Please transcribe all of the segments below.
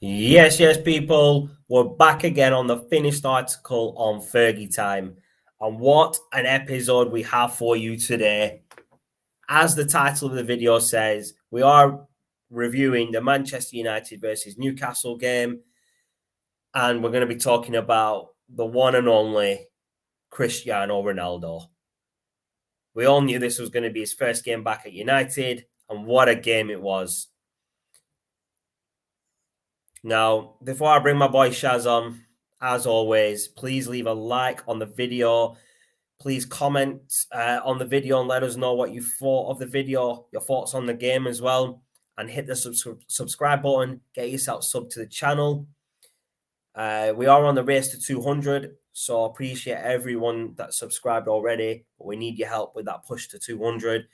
Yes, people. We're back again on the finished article on Fergie time. And what an episode we have for you today. As the title of the video says, we are reviewing the Manchester United versus Newcastle game. And we're going to be talking about the one and only Cristiano Ronaldo. We all knew this was going to be his first game back at United. And what a game it was. Now, before I bring my boy Shaz on, as always, please leave a like on the video. Please comment on the video and let us know what you thought of the video, your thoughts on the game as well. And hit the subscribe button. Get yourself sub to the channel. We are on the race to 200. So I appreciate everyone that subscribed already. But we need your help with that push to 200.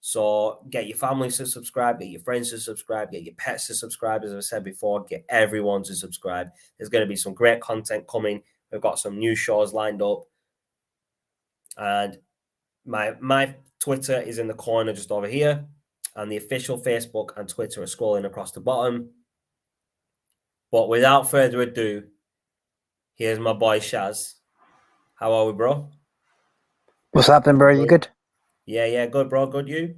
So get your families to subscribe, get your friends to subscribe, get your pets to subscribe. As I said before, get everyone to subscribe. There's going to be some great content coming. We've got some new shows lined up. And my Twitter is in the corner just over here. And the official Facebook and Twitter are scrolling across the bottom. But without further ado, here's my boy Shaz. How are we, bro? What's happening, bro? You good? Yeah, good, bro. Good, you?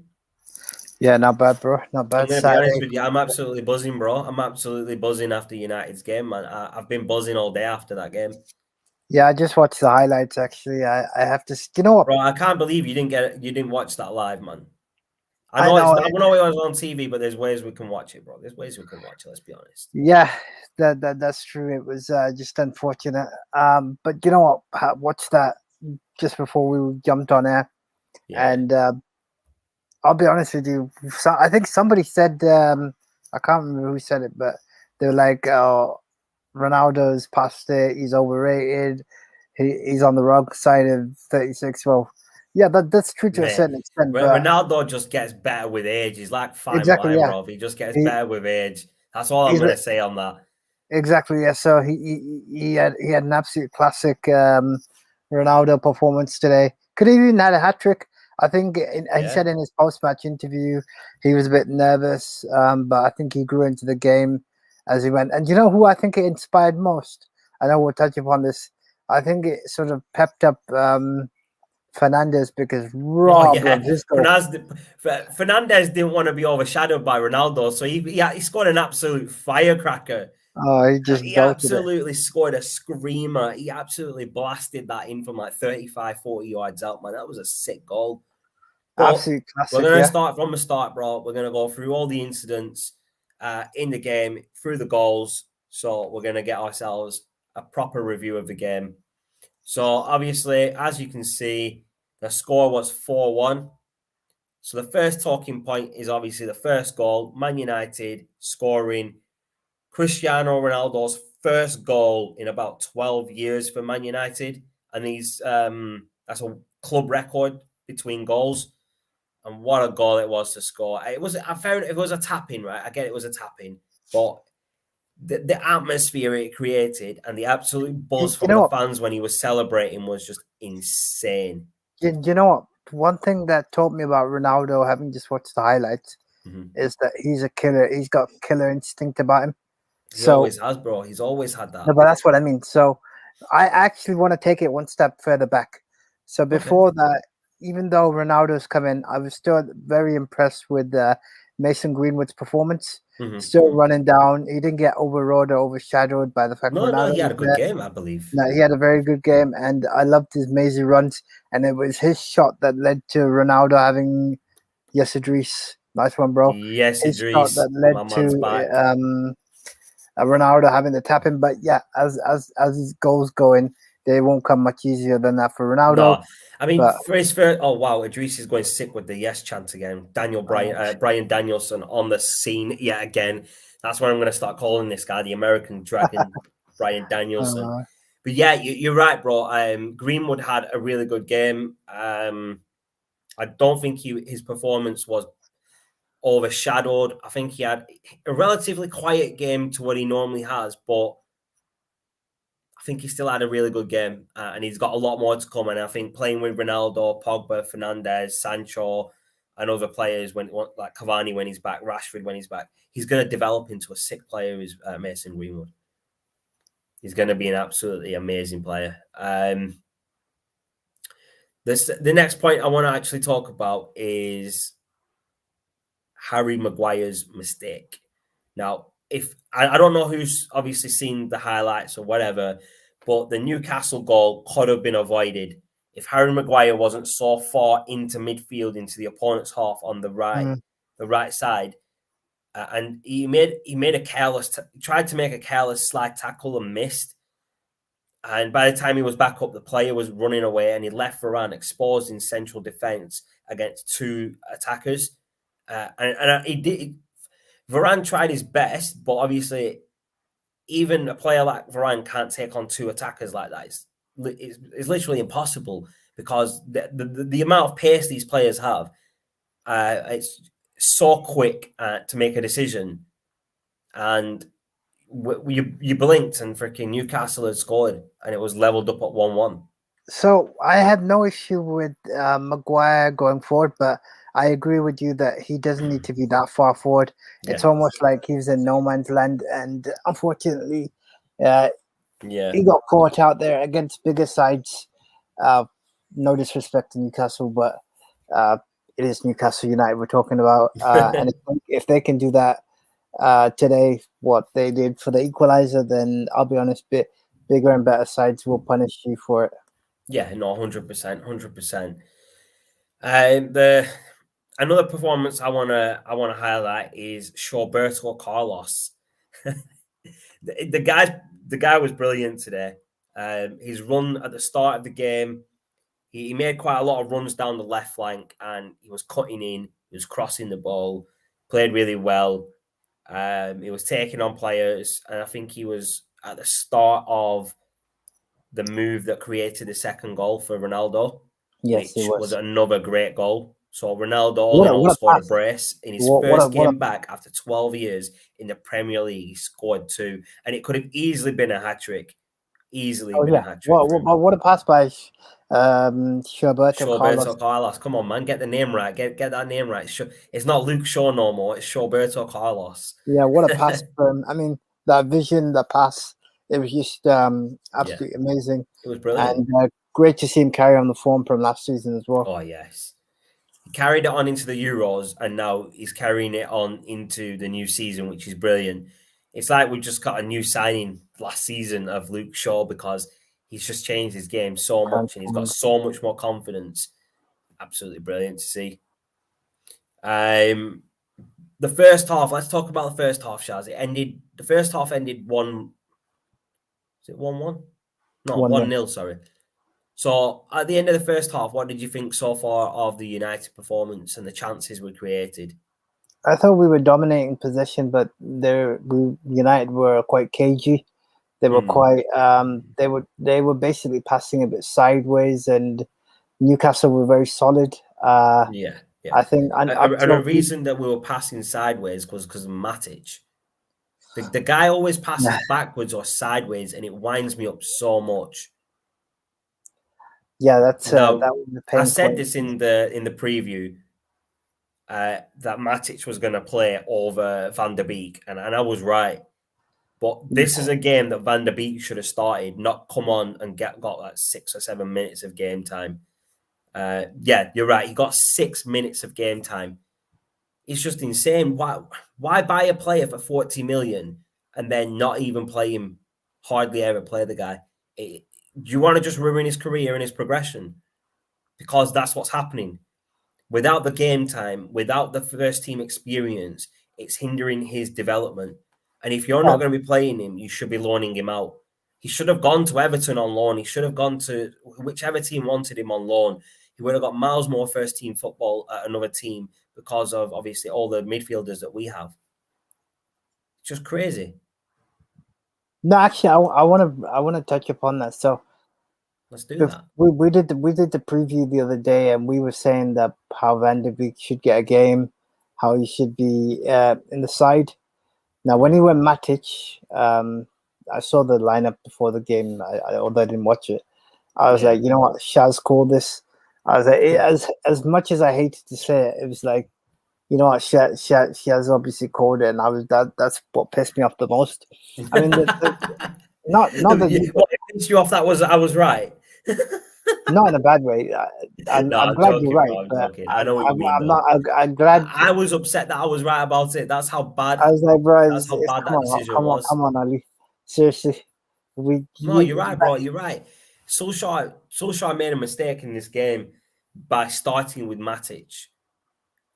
Yeah, not bad, bro. Not bad. I'm going to be honest with you. I'm absolutely buzzing, bro. I'm absolutely buzzing after United's game, man. I've been buzzing all day after that game. Yeah, I just watched the highlights, actually. I have to... You know what? Bro, I can't believe you didn't watch that live, man. I know it was on TV, but there's ways we can watch it, bro. There's ways we can watch it, let's be honest. Yeah, that's true. It was just unfortunate. But you know what? I watched that just before we jumped on air. Yeah. And I'll be honest with you. I think somebody said, I can't remember who said it, but they were like, Ronaldo's past it. He's overrated. He's on the wrong side of 36. Well, yeah, that's true to a certain extent. But Ronaldo just gets better with age. He's like fine wine, bro. He just gets better with age. That's all I'm going to say on that. Exactly, yeah. So he had an absolute classic Ronaldo performance today. Could have even had a hat-trick. I think he said in his post-match interview he was a bit nervous, but I think he grew into the game as he went. And you know who I think it inspired most? I know we'll touch upon this. I think it sort of pepped up Fernandes, because Fernandes didn't want to be overshadowed by Ronaldo, so he scored an absolute firecracker. Oh, he absolutely scored a screamer. He absolutely blasted that in from like 35, 40 yards out, man. That was a sick goal. Absolute classic. We're going to start from the start, bro. We're going to go through all the incidents in the game, through the goals. So we're going to get ourselves a proper review of the game. So obviously, as you can see, the score was 4-1. So the first talking point is obviously the first goal. Man United scoring Cristiano Ronaldo's first goal in about 12 years for Man United. And that's a club record between goals. And what a goal it was to score. I found it was a tap-in, right? I get it was a tap-in, but the atmosphere it created and the absolute buzz from the fans when he was celebrating was just insane. You know what? One thing that taught me about Ronaldo, having just watched the highlights, is that he's a killer. He's got killer instinct about him. He always has, bro. He's always had that. No, but that's what I mean. So I actually want to take it one step further back. So before that, even though Ronaldo's come in, I was still very impressed with Mason Greenwood's performance. Still running down. He didn't get overrode or overshadowed by the fact Ronaldo. No, he had a good game, I believe. No, he had a very good game, and I loved his mazy runs. And it was his shot that led to Ronaldo having Idris. Nice one, bro. Yes, his shot that led to Ronaldo having the tap in. But yeah, as his goals going, they won't come much easier than that for Ronaldo. No. I mean, for his first, oh wow, Idris is going sick with the yes chant again. Brian Danielson on the scene yet again. That's what I'm going to start calling this guy, the American Dragon, Brian Danielson. But yeah, you're right, bro. Greenwood had a really good game. I don't think his performance was overshadowed. I think he had a relatively quiet game to what he normally has, but I think he still had a really good game, and he's got a lot more to come. And I think playing with Ronaldo, Pogba, Fernandes, Sancho, and other players when like Cavani when he's back, Rashford when he's back, he's going to develop into a sick player. Is Mason Greenwood? He's going to be an absolutely amazing player. The next point I want to actually talk about is Harry Maguire's mistake. Now, if I don't know who's obviously seen the highlights or whatever, but the Newcastle goal could have been avoided if Harry Maguire wasn't so far into midfield, into the opponent's half on the right side, and he made a careless, tried to make a careless slide tackle and missed. And by the time he was back up, the player was running away, and he left Varane exposed in central defence against two attackers. And he did. Varane tried his best, but obviously, even a player like Varane can't take on two attackers like that. It's literally impossible because the amount of pace these players have, it's so quick to make a decision. And you blinked and freaking Newcastle had scored, and it was leveled up at 1-1. So I have no issue with Maguire going forward, but I agree with you that he doesn't need to be that far forward. Yeah. It's almost like he's in no man's land, and unfortunately, he got caught out there against bigger sides. No disrespect to Newcastle, but it is Newcastle United we're talking about, and if they can do that today, what they did for the equalizer, then I'll be honest, bigger and better sides will punish you for it. Yeah, no, 100%. Another performance I wanna highlight is Roberto Carlos. the guy was brilliant today. His run at the start of the game, he made quite a lot of runs down the left flank, and he was cutting in, he was crossing the ball, played really well. He was taking on players, and I think he was at the start of the move that created the second goal for Ronaldo, which was another great goal. So Ronaldo all scored a brace in his first game back after 12 years in the Premier League. He scored 2, and it could have easily been a hat-trick. A hat-trick. What a pass by Roberto Carlos. Come on, man, get the name right. Get that name right. It's not Luke Shaw no more. It's Roberto Carlos. Yeah, what a pass from him. I mean, that vision, the pass, it was just absolutely amazing. It was brilliant. And great to see him carry on the form from last season as well. Oh, yes. He carried it on into the Euros, and now he's carrying it on into the new season, which is brilliant. It's like we just got a new signing last season of Luke Shaw because he's just changed his game so much, and he's got so much more confidence. Absolutely brilliant to see. The first half, let's talk about the first half, Shaz. The first half ended 1-1? Is it 1-1? No, 1-0, sorry. So at the end of the first half, what did you think so far of the United performance and the chances we created? I thought we were dominating possession, but United were quite cagey. They were quite they were basically passing a bit sideways, and Newcastle were very solid. I think the reason that we were passing sideways was because of Matic. The guy always passes backwards or sideways, and it winds me up so much. Yeah, that was the pain. I said this in the preview that Matic was going to play over Van der Beek, and I was right. But this is a game that Van der Beek should have started, not come on and got like 6 or 7 minutes of game time. You're right. He got 6 minutes of game time. It's just insane. Why buy a player for 40 million and then not even play him? Hardly ever play the guy. Do you want to just ruin his career and his progression? Because that's what's happening. Without the game time, without the first team experience, it's hindering his development. And if you're not going to be playing him, you should be loaning him out. He should have gone to Everton on loan. He should have gone to whichever team wanted him on loan. He would have got miles more first team football at another team because of obviously all the midfielders that we have. It's just crazy. No, actually, I want to touch upon that. So let's do that. We did the preview the other day, and we were saying that how Van der Beek should get a game, how he should be in the side. Now, when he went Matic, I saw the lineup before the game. Although I didn't watch it, I was like, you know what, Shaz called this. I was like, as much as I hated to say it, it was like, you know what, she has obviously called it, and I was that's what pissed me off the most. I mean, not that What pissed you off? That was I was right. not in a bad way. I'm glad joking, you're right, bro, I'm but joking. I know what you mean, I'm though. not. I'm glad. I was upset that I was right about it. That's how bad. I was like, bro, That's how bad come that on, decision was. come on, Ali. Seriously, No, you're right, bro. You're right. Solskjaer made a mistake in this game by starting with Matic.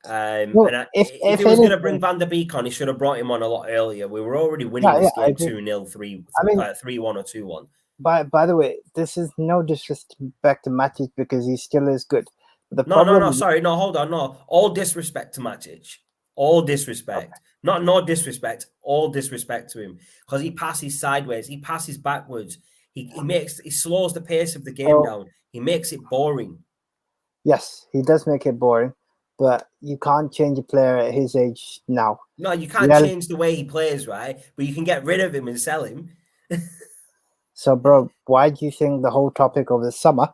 no, And if if he was going to anything, bring Van der Beek on, he should have brought him on a lot earlier. We were already winning yeah, this I game agree. 2-0, 3-1 or 2-1. By the way, this is no disrespect to Matic because he still is good. The No, problem sorry, no, hold on, no. All disrespect to Matic. All disrespect. Not no disrespect, all disrespect to him. Because he passes sideways, he passes backwards. He slows the pace of the game down. He makes it boring. Yes, he does make it boring, but you can't change a player at his age now. No, you can't change the way he plays, right? But you can get rid of him and sell him. So, bro, why do you think the whole topic of the summer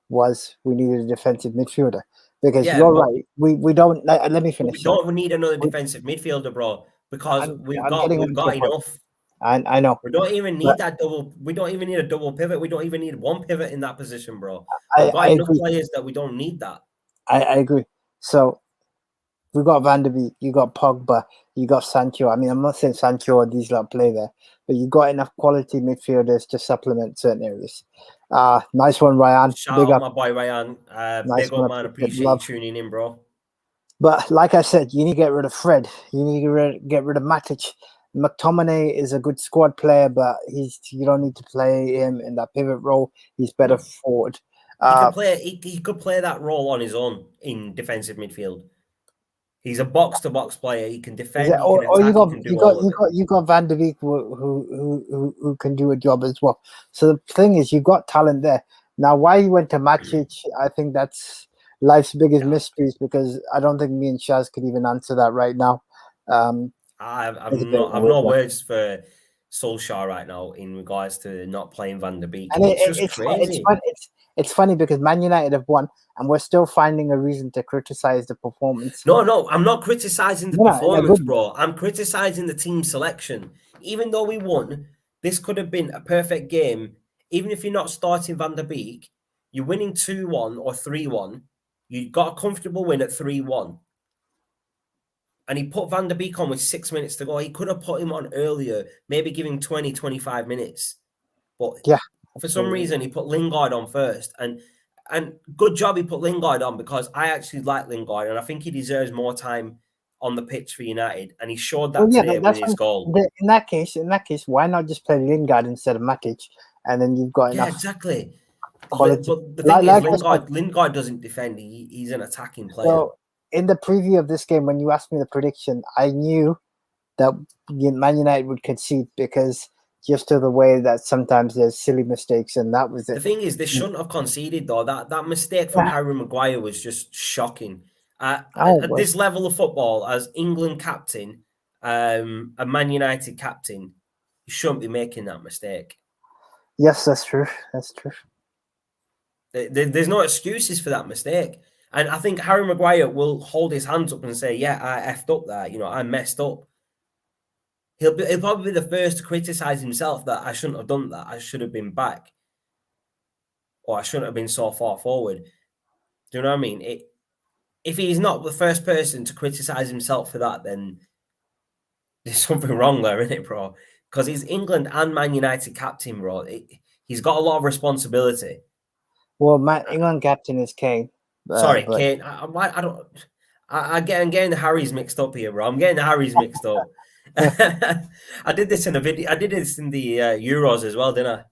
was we needed a defensive midfielder? Because you're right. We don't. Let me finish. We don't need another defensive midfielder, bro, because we've got enough. I know. We don't even need that double. We don't even need a double pivot. We don't even need one pivot in that position, bro. We've got enough players that we don't need that. I agree. So we got Van der Beek, you got Pogba, you got Sancho. I mean, I'm not saying Sancho or these lot play there, but you got enough quality midfielders to supplement certain areas. Nice one, Ryan. Shout out my boy Ryan. Nice big up, man. Appreciate you tuning in, bro. But like I said, you need to get rid of Fred. You need to get rid of Matic. McTominay is a good squad player, but you don't need to play him in that pivot role. He's better forward. He could play that role on his own in defensive midfield. He's a box-to-box player. He can defend. He can attack. You got Van der Beek who can do a job as well. So the thing is, you got talent there. Now, why you went to Matic, I think that's life's biggest mysteries, because I don't think me and Shaz could even answer that right now. I've no words for Solskjaer right now in regards to not playing Van der Beek. And it's just crazy. It's funny because Man United have won, and we're still finding a reason to criticize the performance. No, I'm not criticizing the performance, bro. I'm criticizing the team selection. Even though we won, this could have been a perfect game. Even if you're not starting Van der Beek, you're winning 2-1 or 3-1. You got a comfortable win at 3-1. And he put Van der Beek on with 6 minutes to go. He could have put him on earlier, maybe give him 20, 25 minutes. But for some reason, he put Lingard on first. And good job he put Lingard on, because I actually like Lingard, and I think he deserves more time on the pitch for United. And he showed that today with his goal. In that case, why not just play Lingard instead of Matic? And then you've got enough. Yeah, exactly. But the thing is, Lingard doesn't defend. He's an attacking player. So, in the preview of this game, when you asked me the prediction, I knew that Man United would concede, because just to the way that sometimes there's silly mistakes, and that was it. The thing is, they shouldn't have conceded, though. That mistake from Harry Maguire was just shocking. At this level of football, as England captain, a Man United captain, you shouldn't be making that mistake. Yes, that's true. That's true. There's no excuses for that mistake. And I think Harry Maguire will hold his hands up and say, yeah, I effed up there. I messed up. He'll probably be the first to criticize himself that I shouldn't have done that. I should have been back. Or I shouldn't have been so far forward. Do you know what I mean? If he's not the first person to criticize himself for that, then there's something wrong there, isn't it, bro? Because he's England and Man United captain, bro. He's got a lot of responsibility. Well, England captain is Kane. Kane. I'm getting the Harrys mixed up here, bro. I'm getting the Harrys mixed up. I did this in a video. I did this in the Euros as well, didn't I?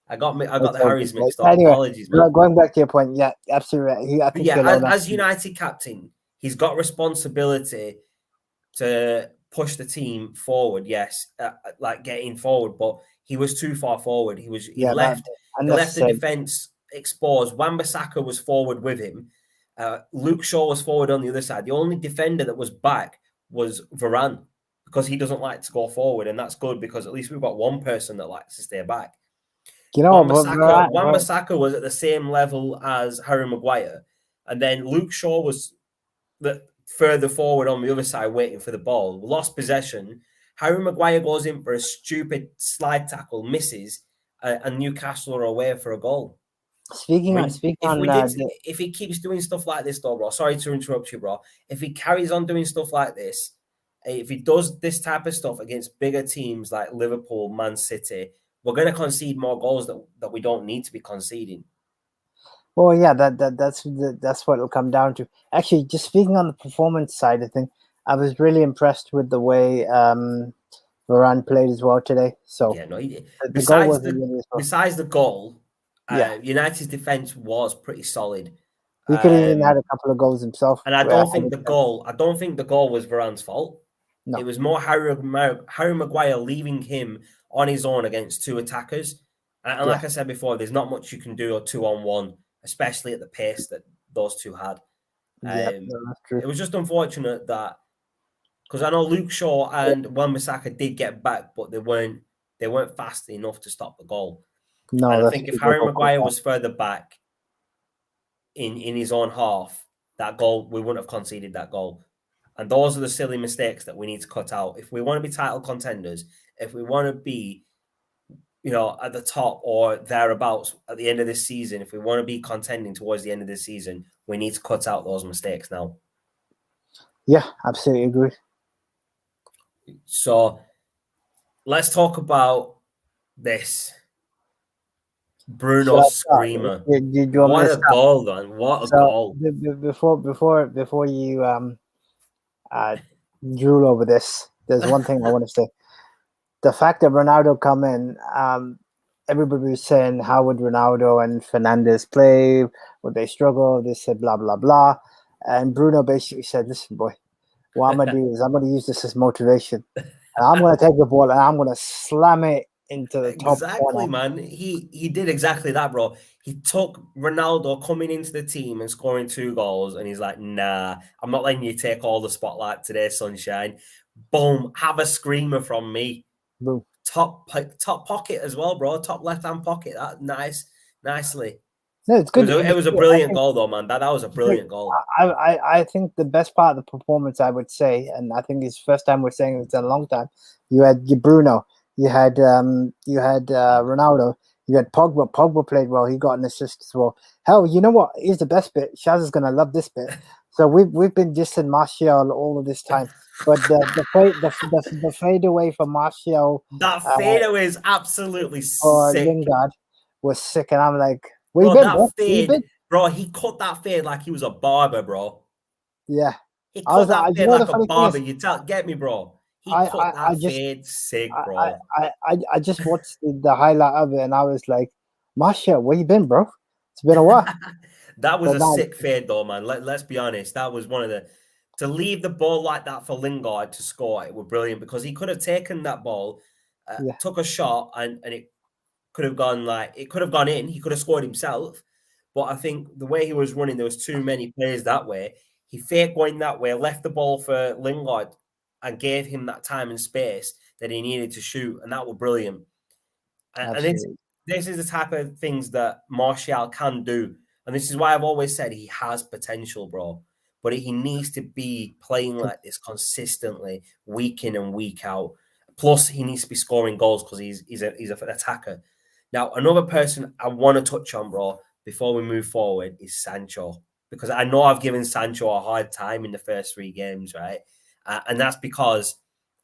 I got the Harrys mixed up. Anyway, apologies, man. Going back to your point, yeah, absolutely right. As United captain, he's got responsibility to push the team forward. Yes, like getting forward, but he was too far forward. He left the defense exposed. Wan-Bissaka was forward with him. Luke Shaw was forward on the other side. The only defender that was back was Varane, because he doesn't like to go forward, and that's good, because at least we've got one person that likes to stay back. Wan-Bissaka was at the same level as Harry Maguire, And then Luke Shaw was further forward on the other side waiting for the ball. We lost possession. Harry Maguire goes in for a stupid slide tackle, misses, and Newcastle are away for a goal. If he keeps doing stuff like this, though, bro, sorry to interrupt you, bro. If he carries on doing stuff like this, if he does this type of stuff against bigger teams like Liverpool, Man City, we're going to concede more goals that we don't need to be conceding. Well, yeah, that's what it'll come down to. Actually, just speaking on the performance side of things, I was really impressed with the way Varane played as well today. So yeah, no, besides the goal, United's defense was pretty solid. He could have even had a couple of goals himself. And I don't think the goal was Varane's fault. No. It was more Harry Maguire leaving him on his own against two attackers. And like I said before, there's not much you can do 2-on-1, especially at the pace that those two had. That's true. It was just unfortunate that, because I know Luke Shaw and Wan-Bissaka did get back, but they weren't fast enough to stop the goal. No, and I think if Harry Maguire was further back in his own half, that goal, we wouldn't have conceded that goal. And those are the silly mistakes that we need to cut out. If we want to be title contenders, if we want to be, at the top or thereabouts at the end of this season, if we want to be contending towards the end of this season, we need to cut out those mistakes now. Yeah, absolutely agree. So let's talk about this. Bruno screamer. What a goal, man. What a goal. Before you drool over this, there's one thing I want to say. The fact that Ronaldo come in, everybody was saying, how would Ronaldo and Fernandes play? Would they struggle? They said blah, blah, blah. And Bruno basically said, listen, boy, what I'm going to do is I'm going to use this as motivation. And I'm going to take the ball and I'm going to slam it into the top corner. Exactly, man. He did exactly that, bro. He took Ronaldo coming into the team and scoring 2 goals, and he's like, nah, I'm not letting you take all the spotlight today, sunshine. Boom, have a screamer from me. Boom. Top pocket as well, bro. Top left-hand pocket. That nicely. No, it's good. It was a brilliant goal, though, man. That was a brilliant goal. I think the best part of the performance, I would say, and I think it's the first time we're saying it in a long time, you had Bruno, you had Ronaldo, you had Pogba. Pogba played well. He got an assist as well. Hell, you know what? Here's the best bit. Shaz is going to love this bit. So we've been dissing Martial all of this time. But the fade away from Martial, that fade away is absolutely or sick. Lingard was sick, and I'm like, bro, he cut that fade like he was a barber, bro. Yeah, he cut that fade like a barber. Get me, bro. He cut that fade sick, bro. I just watched the highlight of it, and I was like, Martial, where you been, bro? It's been a while. That was a sick fade, though, man. Let's be honest. That was one of the. To leave the ball like that for Lingard to score, it was brilliant, because he could have taken that ball, took a shot, and it could have gone in. He could have scored himself. But I think the way he was running, there was too many players that way. He faked going that way, left the ball for Lingard, and gave him that time and space that he needed to shoot, and that was brilliant. And this is the type of things that Martial can do. And this is why I've always said he has potential, bro. But he needs to be playing like this consistently, week in and week out. Plus, he needs to be scoring goals because he's an attacker. Now, another person I want to touch on, bro, before we move forward is Sancho. Because I know I've given Sancho a hard time in the first 3 games, right? And that's because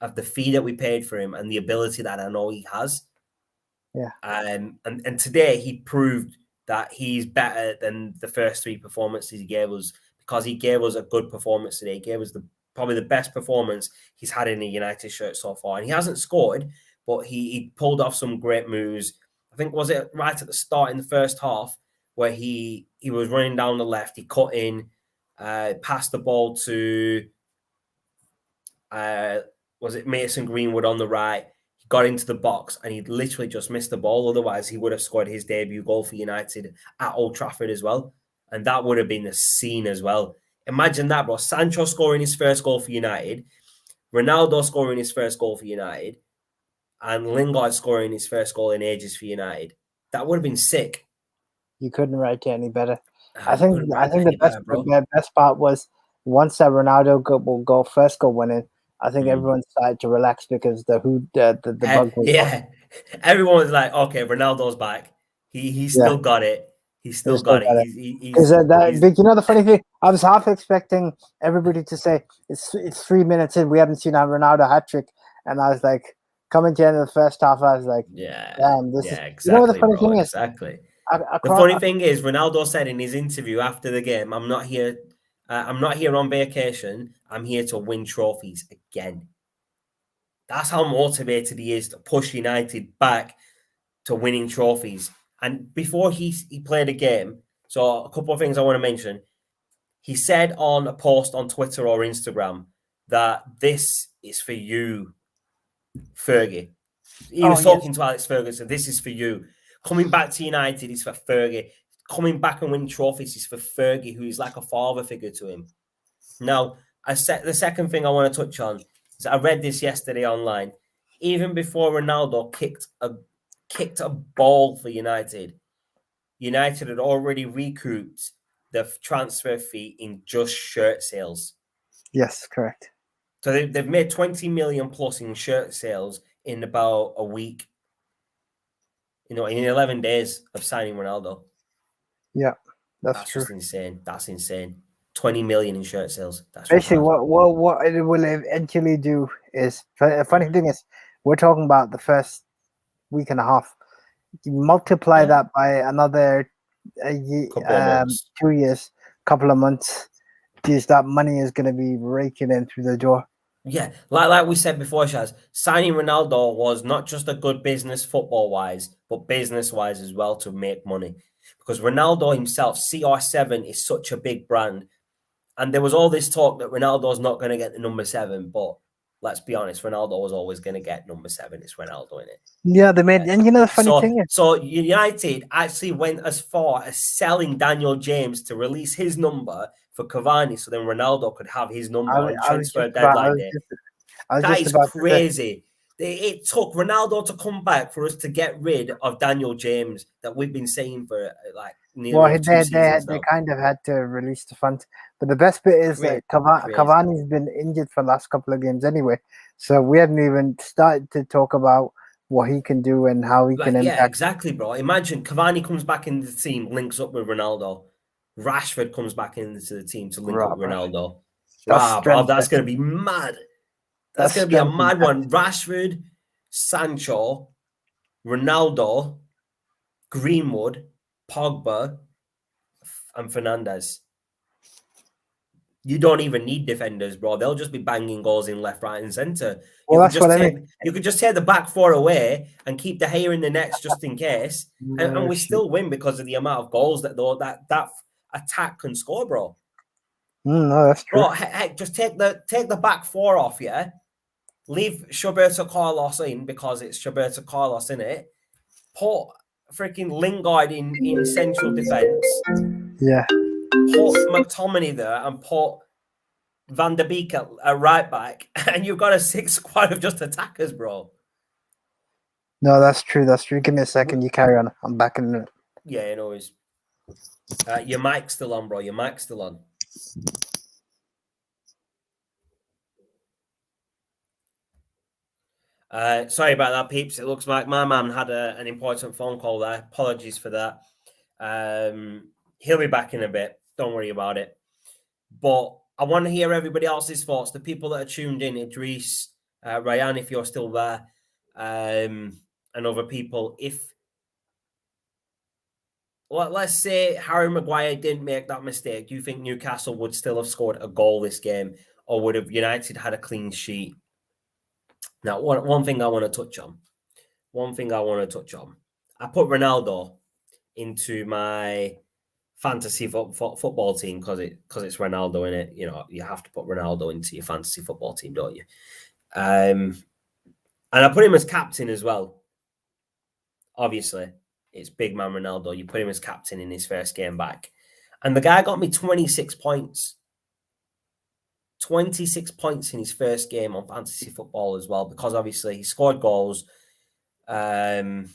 of the fee that we paid for him and the ability that I know he has. Yeah. And today he proved that he's better than the first 3 performances he gave us, because he gave us a good performance today. He gave us probably the best performance he's had in a United shirt so far. And he hasn't scored, but he pulled off some great moves. I think, was it right at the start in the first half, where he was running down the left, he cut in, passed the ball to, was it Mason Greenwood on the right? He got into the box and he literally just missed the ball. Otherwise, he would have scored his debut goal for United at Old Trafford as well. And that would have been the scene as well. Imagine that, bro. Sancho scoring his first goal for United, Ronaldo scoring his first goal for United, and Lingard scoring his first goal in ages for United. That would have been sick. You couldn't write it any better. I think the best part was once that Ronaldo first go winning. I think everyone started to relax because the bug was off. Everyone was like, okay, Ronaldo's back. He's still got it. He's still got it. Because the funny thing, I was half expecting everybody to say it's 3 minutes in, we haven't seen a Ronaldo hat trick, and I was like, coming to the end of the first half, I was like, damn, this is exactly. What the funny thing is? Exactly. The funny thing is, Ronaldo said in his interview after the game, "I'm not here. I'm not here on vacation. I'm here to win trophies again." That's how motivated he is to push United back to winning trophies. And before he played a game, so a couple of things I want to mention. He said on a post on Twitter or Instagram that this is for you, Fergie. He was talking to Alex Ferguson. This is for you. Coming back to United is for Fergie. Coming back and winning trophies is for Fergie, who is like a father figure to him. Now, the second thing I want to touch on is I read this yesterday online. Even before Ronaldo kicked a ball for United, United had already recouped the transfer fee in just shirt sales. Yes, correct. So they've made 20 million plus in shirt sales in about a week. In 11 days of signing Ronaldo. Yeah, that's true. Just insane. That's insane. 20 million in shirt sales. That's basically what it will eventually do is. The funny thing is, we're talking about the first week and a half. You multiply that by another 2 years, couple of months. Geez, that money is going to be raking in through the door. Yeah, like we said before, Shaz, signing Ronaldo was not just a good business football-wise, but business-wise as well to make money. Because Ronaldo himself, CR7 is such a big brand. And there was all this talk that Ronaldo's not going to get the number 7, but let's be honest, Ronaldo was always going to get number 7. It's Ronaldo in it. Yeah, they made, and the funny thing is, so United actually went as far as selling Daniel James to release his number for Cavani, so then Ronaldo could have his number on transfer deadline day. That is crazy. It took Ronaldo to come back for us to get rid of Daniel James that we've been saying for like nearly 2 seasons now. They kind of had to release the funds. But the best bit is that Cavani's been injured for the last couple of games anyway. So we hadn't even started to talk about what he can do and how he can impact. Yeah, exactly, bro. Imagine Cavani comes back into the team, links up with Ronaldo. Rashford comes back into the team to link up with Ronaldo. That's going to be mad. That's going to be a mad one. Rashford, Sancho, Ronaldo, Greenwood, Pogba, and Fernandes. You don't even need defenders, bro. They'll just be banging goals in left, right, and centre. Well, that's what I mean. You could just take the back 4 away and keep the hair in the nets just in case, and we still win because of the amount of goals that attack can score, bro. No, that's true. Bro, heck, just take the back 4 off, yeah. Leave Roberto Carlos in because it's Roberto Carlos in it. Put freaking Lingard in central defence. Yeah. Put McTominay there and put Van der Beek at right back, and you've got a 6 squad of just attackers, bro. No, that's true. That's true. Give me a second. You carry on. I'm back in a minute. Yeah, no worries. Your mic's still on, bro. Your mic's still on. Sorry about that, peeps. It looks like my man had an important phone call there. Apologies for that. He'll be back in a bit. Don't worry about it. But I want to hear everybody else's thoughts. The people that are tuned in, Idris, Ryan, if you're still there, and other people. Let's say Harry Maguire didn't make that mistake, do you think Newcastle would still have scored a goal this game, or would have United had a clean sheet? Now, one thing I want to touch on. I put Ronaldo into my fantasy football team because it's Ronaldo in it. You have to put Ronaldo into your fantasy football team, don't you? And I put him as captain as well. Obviously, it's big man Ronaldo. You put him as captain in his first game back. And the guy got me 26 points. 26 points in his first game on fantasy football as well, because obviously he scored goals. And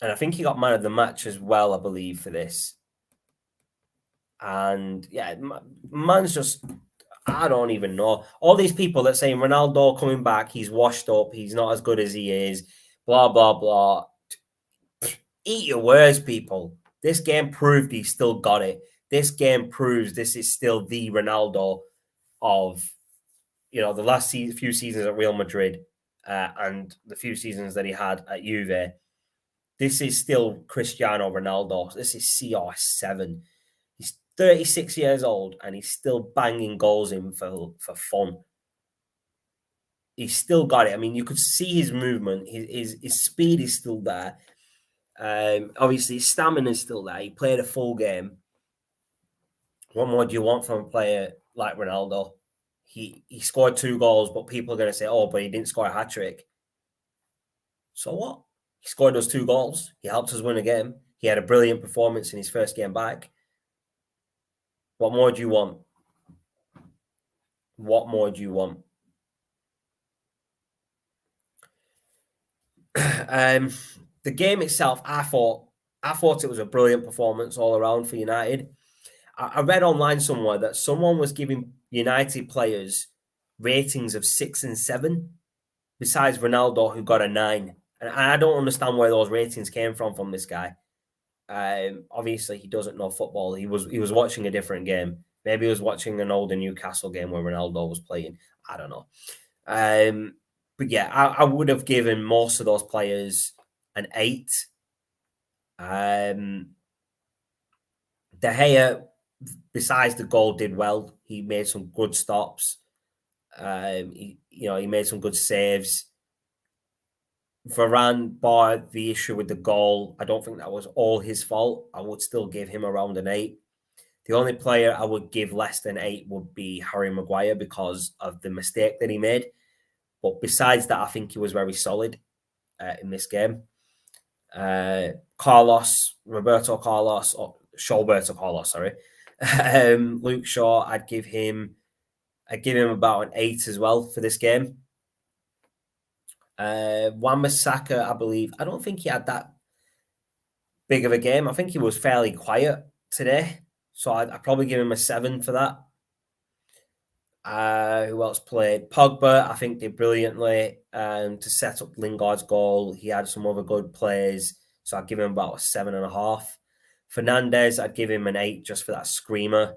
I think he got man of the match as well, I believe, for this. And yeah, man's just, I don't even know. All these people that say Ronaldo coming back, he's washed up, he's not as good as he is, blah, blah, blah. Eat your words, people. This game proved he still got it. This game proves this is still the Ronaldo of, the last few seasons at Real Madrid and the few seasons that he had at Juve. This is still Cristiano Ronaldo. This is CR7. He's 36 years old and he's still banging goals in for fun. He's still got it. I mean, you could see his movement. His speed is still there. Obviously, his stamina is still there. He played a full game. What more do you want from a player like Ronaldo? He scored 2 goals, but people are going to say, oh, but he didn't score a hat-trick. So what? He scored those 2 goals. He helped us win a game. He had a brilliant performance in his first game back. What more do you want? What more do you want? The game itself, I thought it was a brilliant performance all around for United. I read online somewhere that someone was giving United players ratings of 6 and 7, besides Ronaldo, who got a 9. And I don't understand where those ratings came from this guy. Obviously, he doesn't know football. He was watching a different game. Maybe he was watching an older Newcastle game where Ronaldo was playing. I don't know. But yeah, I would have given most of those players an 8. De Gea, besides the goal, did well. He made some good stops. He made some good saves. Varane, bar the issue with the goal, I don't think that was all his fault. I would still give him around an 8. The only player I would give less than 8 would be Harry Maguire because of the mistake that he made. But besides that, I think he was very solid in this game. Roberto Carlos, sorry. Luke Shaw, I'd give him about an 8 as well for this game. Wan-Bissaka, I believe, I don't think he had that big of a game. I think he was fairly quiet today. So I'd probably give him a 7 for that. Who else played? Pogba, I think, did brilliantly to set up Lingard's goal. He had some other good plays. So I'd give him about a 7.5. Fernandes, I'd give him an 8 just for that screamer.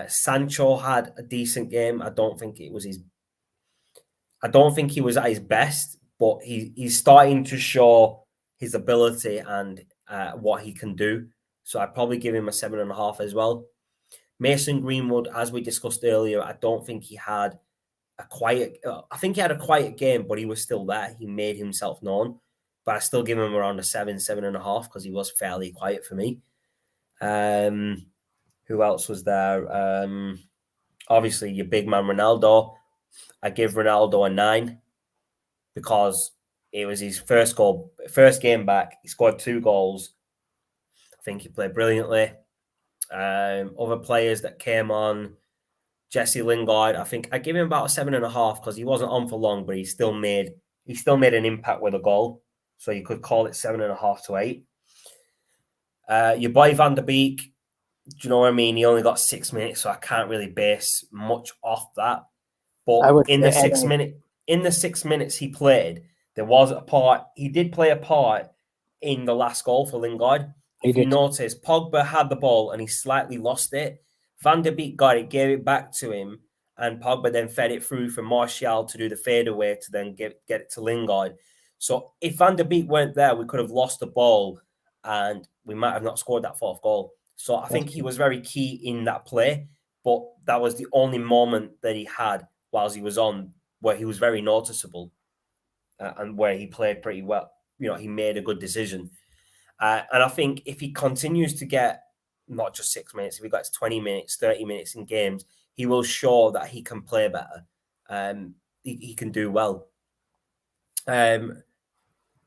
Sancho had a decent game. I don't think he was at his best, but he's starting to show his ability and what he can do. So I'd probably give him a 7.5 as well. Mason Greenwood, as we discussed earlier, I don't think he had a quiet. I think he had a quiet game, but he was still there. He made himself known. But I still give him around a 7.5 because he was fairly quiet for me. Who else was there? Obviously, your big man Ronaldo. I give Ronaldo a 9 because it was his first game back. He scored 2 goals. I think he played brilliantly. Other players that came on, Jesse Lingard, I think I give him about a 7.5 because he wasn't on for long, but he still made an impact with a goal. So you could call it 7.5 to 8. Your boy Van der Beek, do you know what I mean? He only got 6 minutes, so I can't really base much off that. But in the 6 minutes he played, there was a part. He did play a part in the last goal for Lingard. If you notice, Pogba had the ball and he slightly lost it. Van der Beek got it, gave it back to him, and Pogba then fed it through for Martial to do the fadeaway to then get it to Lingard. So if Van der Beek weren't there, we could have lost the ball and we might have not scored that 4th goal. So I think he was very key in that play, but that was the only moment that he had whilst he was on where he was very noticeable and where he played pretty well. He made a good decision. And I think if he continues to get not just 6 minutes, if he gets 20 minutes, 30 minutes in games, he will show that he can play better. He can do well. I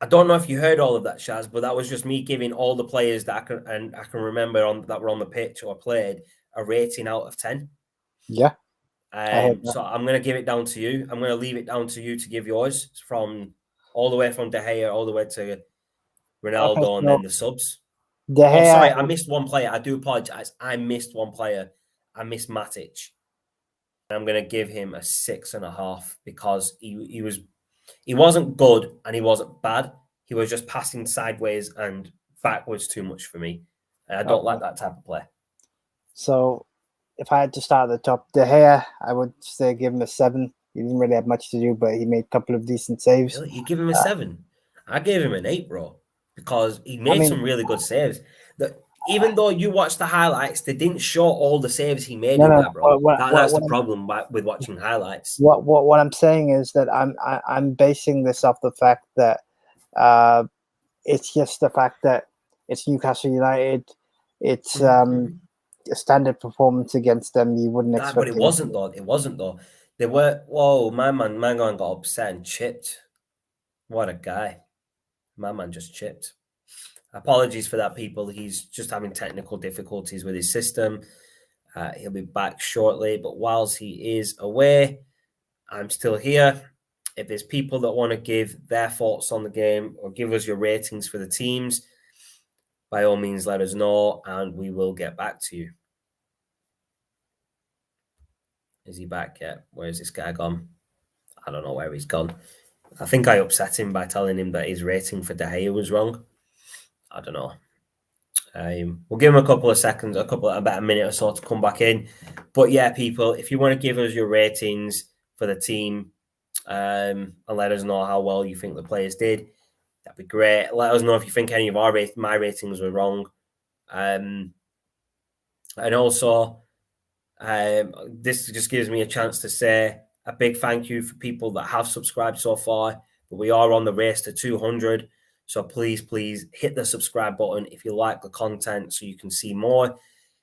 don't know if you heard all of that, Shaz, but that was just me giving all the players that I can remember that were on the pitch or played a rating out of 10. Yeah. So I'm going to give it down to you. I'm going to leave it down to you to give yours from all the way from De Gea all the way to Ronaldo and then the subs. De Oh, sorry, Gea, I missed one player. I do apologize. I missed one player. I missed Matic. I'm going to give him a 6.5 because he wasn't good and he wasn't bad. He was just passing sideways and backwards too much for me. And I don't like that type of play. So if I had to start at the top, De Gea, I would say give him a 7. He didn't really have much to do, but he made a couple of decent saves. Really? You give him a 7? I gave him an 8, bro, because he made some really good saves. Even though you watched the highlights, they didn't show all the saves he made in there, bro. That's the problem with watching highlights. What I'm saying is that I'm basing this off the fact that it's just the fact that it's Newcastle United. It's a standard performance against them. You wouldn't expect. But it wasn't though. It wasn't though. They were. Whoa, my man got upset and chipped. What a guy! My man just chipped. Apologies for that, people. He's just having technical difficulties with his system. He'll be back shortly. But whilst he is away, I'm still here. If there's people that want to give their thoughts on the game or give us your ratings for the teams, by all means, let us know and we will get back to you. Is he back yet? Where's this guy gone? I don't know where he's gone. I think I upset him by telling him that his rating for De Gea was wrong. I don't know. We'll give him a couple of seconds, about a minute or so to come back in. But yeah, people, if you want to give us your ratings for the team and let us know how well you think the players did, that'd be great. Let us know if you think any of my ratings were wrong. And also, this just gives me a chance to say a big thank you for people that have subscribed so far. But we are on the race to 200. So please hit the subscribe button if you like the content so you can see more.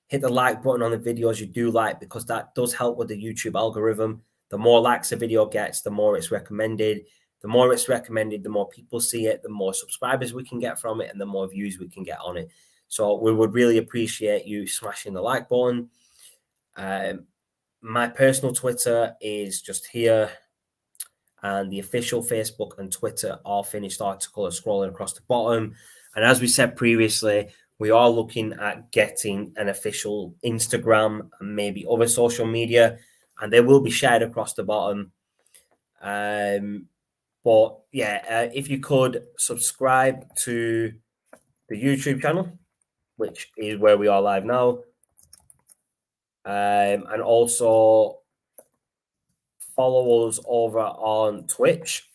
Hit the like button on the videos you do like, because that does help with the YouTube algorithm. The more likes a video gets, the more it's recommended. The more it's recommended, the more people see it, the more subscribers we can get from it, and the more views we can get on it. So we would really appreciate you smashing the like button. My personal Twitter is just here, and the official Facebook and Twitter are finished article are scrolling across the bottom. And as we said previously, we are looking at getting an official Instagram and maybe other social media, and they will be shared across the bottom. But yeah, if you could subscribe to the YouTube channel, which is where we are live now, and also follow us over on Twitch.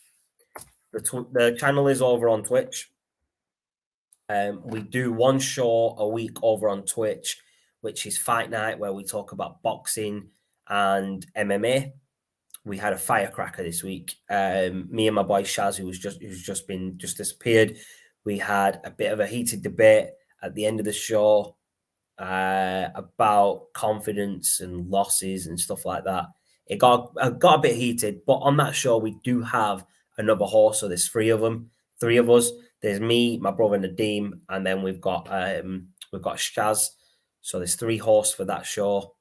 The channel is over on Twitch. We do one show a week over on Twitch, which is Fight Night, where we talk about boxing and MMA. We had a firecracker this week. Me and my boy Shaz, who's just disappeared. We had a bit of a heated debate at the end of the show about confidence and losses and stuff like that. It got a bit heated, but on that show we do have another host. So there's three of us. There's me, my brother Nadeem, and then we've got Shaz. So there's 3 hosts for that show.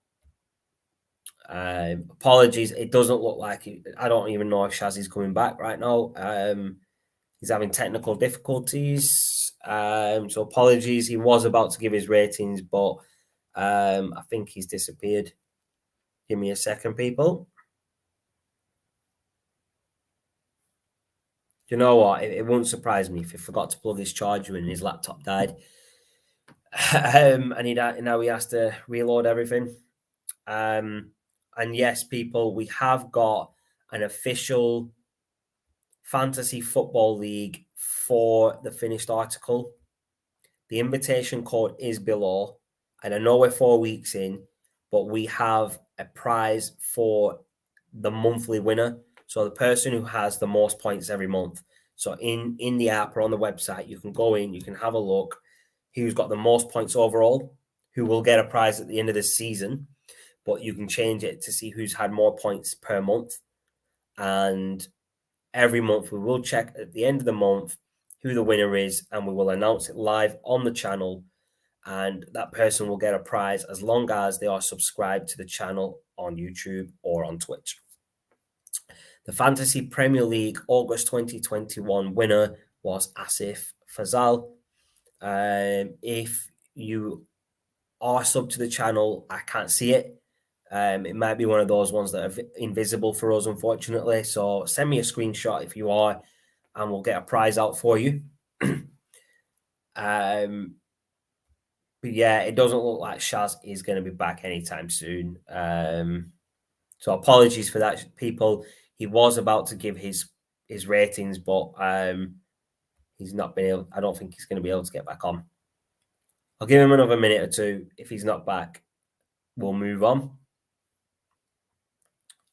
Apologies, it doesn't look like it. I don't even know if Shaz is coming back right now. He's having technical difficulties. So apologies. He was about to give his ratings, but I think he's disappeared. Give me a second, people. You know what? It won't surprise me if he forgot to plug his charger in and his laptop died. And now he has to reload everything. And yes, people, we have got an official fantasy football league for the finished article. The invitation code is below, and I know we're 4 weeks in, but we have a prize for the monthly winner. So the person who has the most points every month. So in the app or on the website, you can go in, you can have a look who's got the most points overall, who will get a prize at the end of the season. But you can change it to see who's had more points per month. And every month we will check at the end of the month who the winner is, and we will announce it live on the channel, and that person will get a prize as long as they are subscribed to the channel on YouTube or on Twitch. The Fantasy Premier League August 2021 winner was Asif Fazal. If you are sub to the channel, I can't see it. It might be one of those ones that are invisible for us, unfortunately. So send me a screenshot if you are, and we'll get a prize out for you. But yeah, it doesn't look like Shaz is going to be back anytime soon. So apologies for that, people. He was about to give his ratings, but he's not been able. I don't think he's going to be able to get back on. I'll give him another minute or two. If he's not back, we'll move on.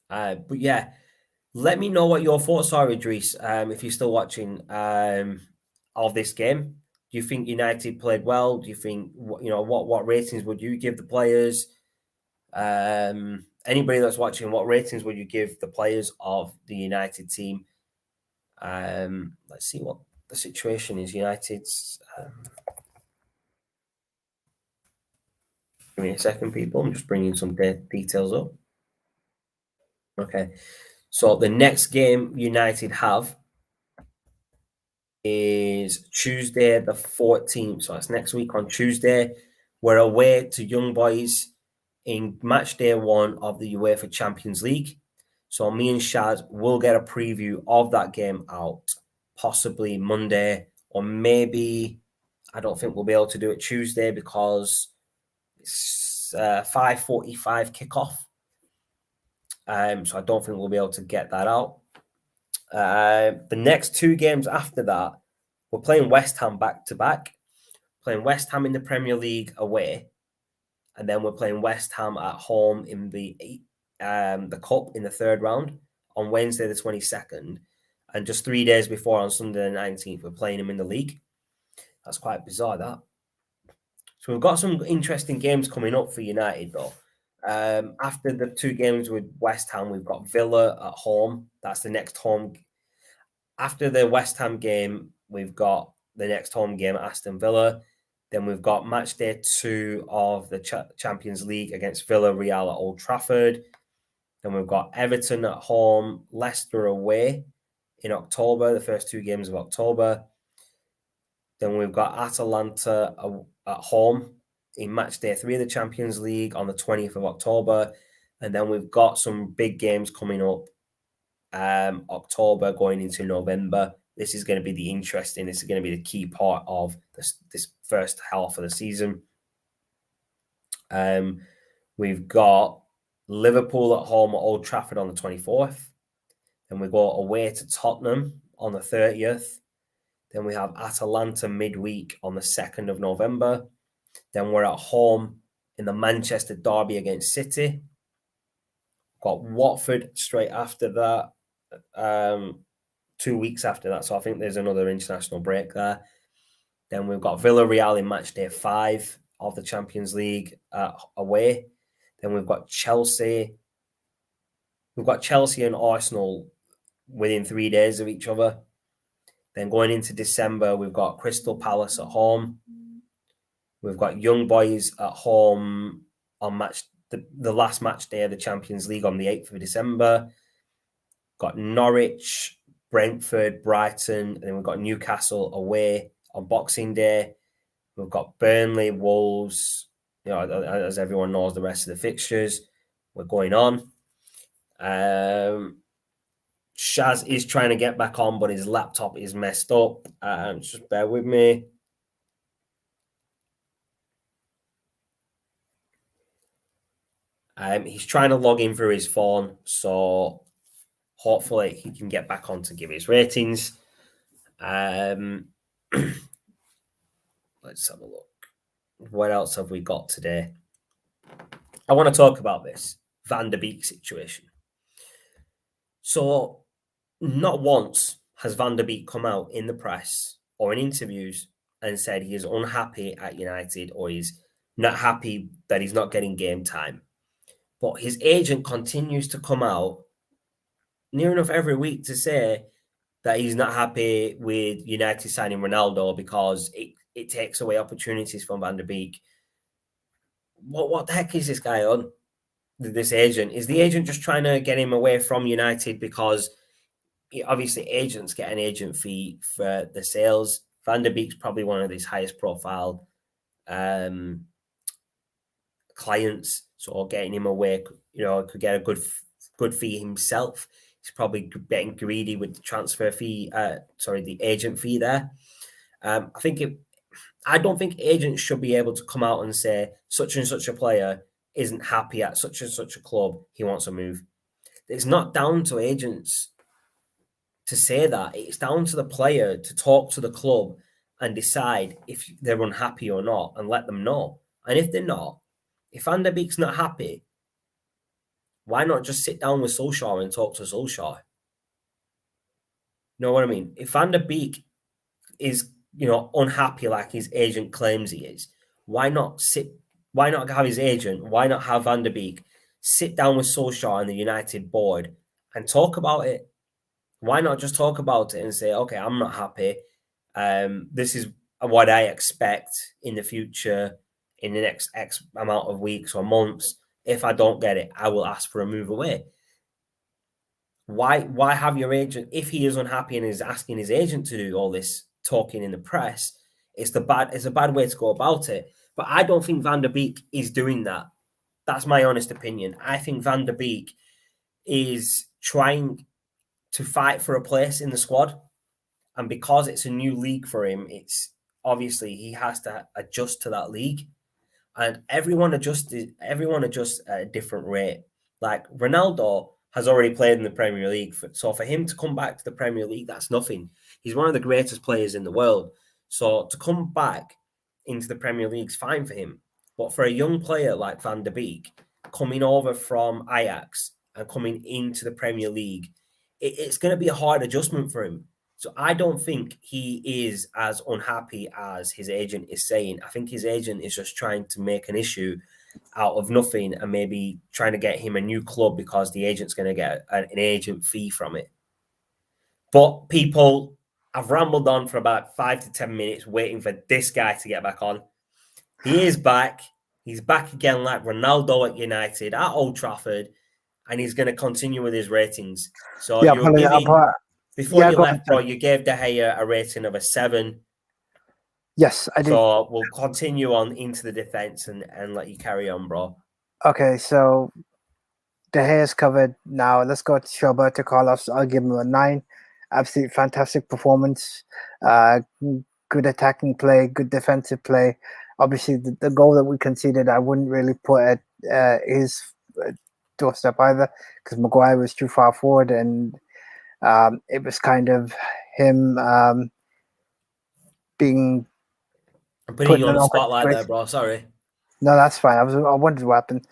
But yeah, let me know what your thoughts are, Idris. If you're still watching of this game, do you think United played well? Do you think what ratings would you give the players? Anybody that's watching, what ratings would you give the players of the United team? Let's see what the situation is. United's. Give me a second, people. I'm just bringing some details up. Okay, so the next game United have is Tuesday the 14th. So that's next week on Tuesday. We're away to Young Boys in match day 1 of the UEFA Champions League. So me and Shaz will get a preview of that game out, possibly Monday, or maybe I don't think we'll be able to do it Tuesday because it's 5:45 kickoff. So I don't think we'll be able to get that out. The next 2 games after that, we're playing West Ham back-to-back, playing West Ham in the Premier League away, and then we're playing West Ham at home in the Cup in the 3rd round on Wednesday the 22nd. And just 3 days before, on Sunday the 19th, we're playing them in the league. That's quite bizarre, that. So we've got some interesting games coming up for United, though. After the 2 games with West Ham, we've got Villa at home. That's the next home. After the West Ham game, we've got the next home game at Aston Villa. Then we've got match day 2 of the Champions League against Villarreal at Old Trafford. Then we've got Everton at home, Leicester away in October, the first 2 games of October. Then we've got Atalanta at home in match day 3 of the Champions League on the 20th of October. And then we've got some big games coming up October going into November. This is going to be this is going to be the key part of this first half of the season. We've got Liverpool at home at Old Trafford on the 24th. Then we go away to Tottenham on the 30th. Then we have Atalanta midweek on the 2nd of November. Then we're at home in the Manchester derby against City. Got Watford straight after that, 2 weeks after that. So I think there's another international break there. Then we've got Villarreal in match day 5 of the Champions League away. Then we've got Chelsea. We've got Chelsea and Arsenal within 3 days of each other. Then going into December, we've got Crystal Palace at home. We've got Young Boys at home on the last match day of the Champions League on the 8th of December. Got Norwich, Brentford, Brighton, and then we've got Newcastle away on Boxing Day. We've got Burnley, Wolves, as everyone knows, the rest of the fixtures. We're going on. Shaz is trying to get back on, but his laptop is messed up. Just bear with me. He's trying to log in through his phone, so hopefully he can get back on to give his ratings. Let's have a look. What else have we got today? I want to talk about this Van der Beek situation. So not once has Van der Beek come out in the press or in interviews and said he is unhappy at United or he's not happy that he's not getting game time. But his agent continues to come out near enough every week to say that he's not happy with United signing Ronaldo because it takes away opportunities from Van der Beek. What the heck is this guy on? This agent? Is the agent just trying to get him away from United because obviously agents get an agent fee for the sales Van der Beek's probably one of his highest profile clients, so getting him away, could get a good fee himself. He's probably getting greedy with the transfer fee, the agent fee there. I don't think agents should be able to come out and say such and such a player isn't happy at such and such a club, he wants to move. It's not down to agents to say that. It's down to the player to talk to the club and decide if they're unhappy or not and let them know. And if they're not, if Van der Beek's not happy, why not just sit down with Solskjaer and talk to Solskjaer? You know what I mean? If Van der Beek is, unhappy like his agent claims he is, why not have his agent, why not have Van der Beek sit down with Solskjaer and the United board and talk about it? Why not just talk about it and say, okay, I'm not happy. This is what I expect in the future, in the next X amount of weeks or months. If I don't get it, I will ask for a move away. Why have your agent, if he is unhappy and is asking his agent to do all this talking in the press, it's a bad way to go about it. But I don't think Van der Beek is doing that. That's my honest opinion. I think Van der Beek is trying to fight for a place in the squad. And because it's a new league for him, it's obviously he has to adjust to that league. And everyone adjusts at a different rate. Like Ronaldo has already played in the Premier League. So for him to come back to the Premier League, that's nothing. He's one of the greatest players in the world. So to come back into the Premier League is fine for him. But for a young player like Van der Beek, coming over from Ajax and coming into the Premier League, it's going to be a hard adjustment for him. So I don't think he is as unhappy as his agent is saying. I think his agent is just trying to make an issue out of nothing and maybe trying to get him a new club because the agent's going to get an agent fee from it. But people, I've rambled on for about 5 to 10 minutes waiting for this guy to get back on. He is back. He's back again like Ronaldo at United, at Old Trafford, and he's going to continue with his ratings. So yeah, you're giving... Before you left, bro, you gave De Gea a rating of a 7. Yes, I did. So we'll continue on into the defense and let you carry on, bro. Okay, so De Gea's covered. Now let's go to Roberto Carlos. I'll give him a 9. Absolutely fantastic performance. Good attacking play, good defensive play. Obviously, the goal that we conceded, I wouldn't really put at his doorstep either because Maguire was too far forward and it was kind of him being. I'm putting you on the spotlight there, bro. Sorry. No, that's fine. I wondered what happened.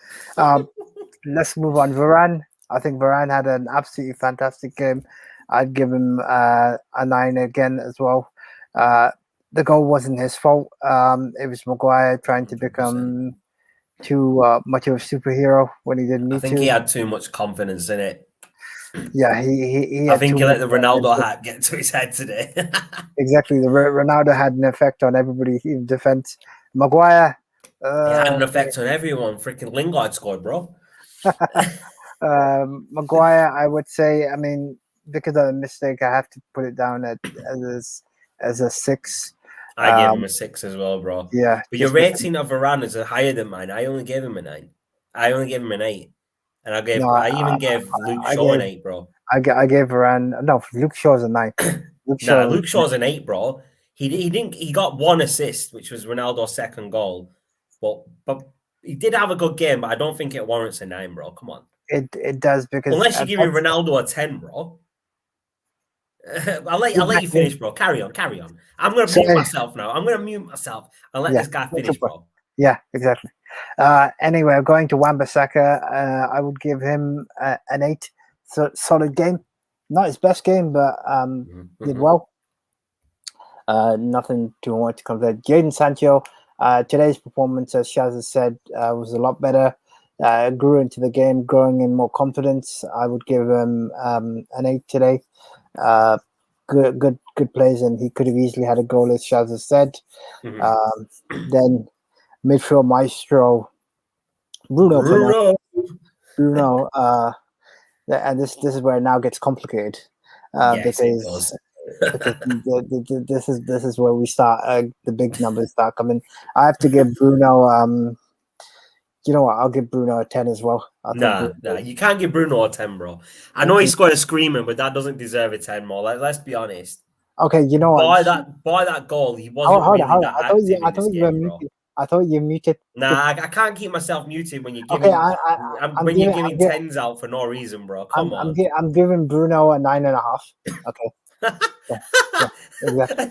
Let's move on. Varane. I think Varane had an absolutely fantastic game. I'd give him a 9 again as well. The goal wasn't his fault. It was Maguire trying to 100%. Become too much of a superhero when he didn't need to. I think he had too much confidence in it. Yeah, he I think he let the Ronaldo hype get to his head today. Exactly. The Ronaldo had an effect on everybody in defense. Maguire. It had an effect on everyone. Freaking Lingard scored, bro. Maguire, I would say, I mean, because of the mistake, I have to put it down as a 6. I gave him a 6 as well, bro. Yeah. But your rating of Varane is higher than mine. I only gave him a 9. I only gave him an 8. And I even gave Luke Shaw an 8, bro. I gave Varane. No, Luke Shaw's a 9. Luke Shaw's an 8, bro. He got 1 assist, which was Ronaldo's second goal. But he did have a good game, but I don't think it warrants a 9, bro. Come on. It does because unless you give me Ronaldo a 10, bro. I'll let you finish, bro. Carry on. I'm gonna mute myself now. I'm gonna mute myself and let this guy finish, bro. Yeah, exactly. Anyway, going to Wan-Bissaka, I would give him an 8. So solid game, not his best game, but did well. Nothing too much to complain. Jadon Sancho, today's performance, as Shaz has said, was a lot better. Grew into the game, growing in more confidence. I would give him an 8 today. Good plays, and he could have easily had a goal, as Shaz has said. Then midfield maestro Bruno. And this is where it now gets complicated because This is where we start. The big numbers start coming. I have to give Bruno. You know what? I'll give Bruno a 10 as well. Nah, you can't give Bruno a 10, bro. I know he scored a screamer, but that doesn't deserve a 10 more. Let's be honest. Okay, you know what? By that goal, he wasn't really that active in this game, bro. I thought you muted. Nah, I can't keep myself muted when you're Okay, giving you're giving tens out for no reason, bro. Come on. I'm giving Bruno a 9.5. Okay. Yeah, exactly.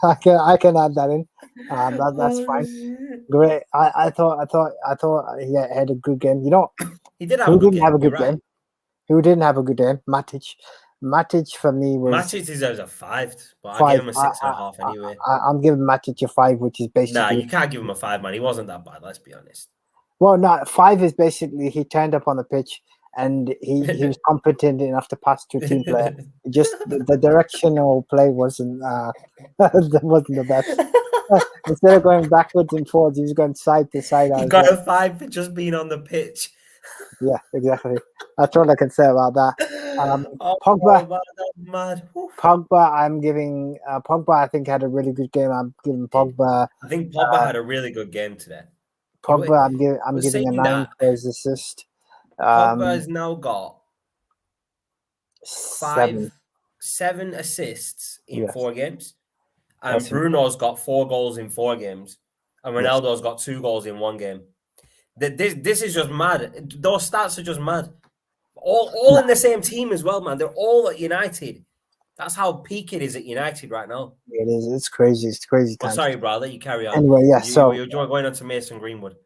I can add that in. That's fine. Great. I thought he had a good game. You know, he did have a good game. Have a good game? Who didn't have a good game? Matic for me was. Matic deserves a 5, but I gave him a 6.5 anyway. I'm giving Matic a 5, which is basically. Nah, you can't give him a 5, man. He wasn't that bad. Let's be honest. Well, no, 5 is basically he turned up on the pitch and he was competent enough to pass to a team player. Just the directional play wasn't the best. Instead of going backwards and forwards, he was going side to side. He got a 5 for just being on the pitch. Yeah, exactly. That's all I can say about that. Pogba, man, that's mad. Pogba, I'm giving Pogba. I think had a really good game. I'm giving Pogba. I think Pogba had a really good game today. Pogba, I'm giving a 9 for his assist. Pogba has now got 7 assists in 4 games, and Bruno's got 4 goals in 4 games, and Ronaldo's got 2 goals in 1 game. This is just mad. Those stats are just mad. All in the same team as well, man. They're all at United. That's how peak it is at United right now. It is. It's crazy. It's crazy. Well, sorry, bro. I'll let you carry on. Anyway, yeah. You're going on to Mason Greenwood.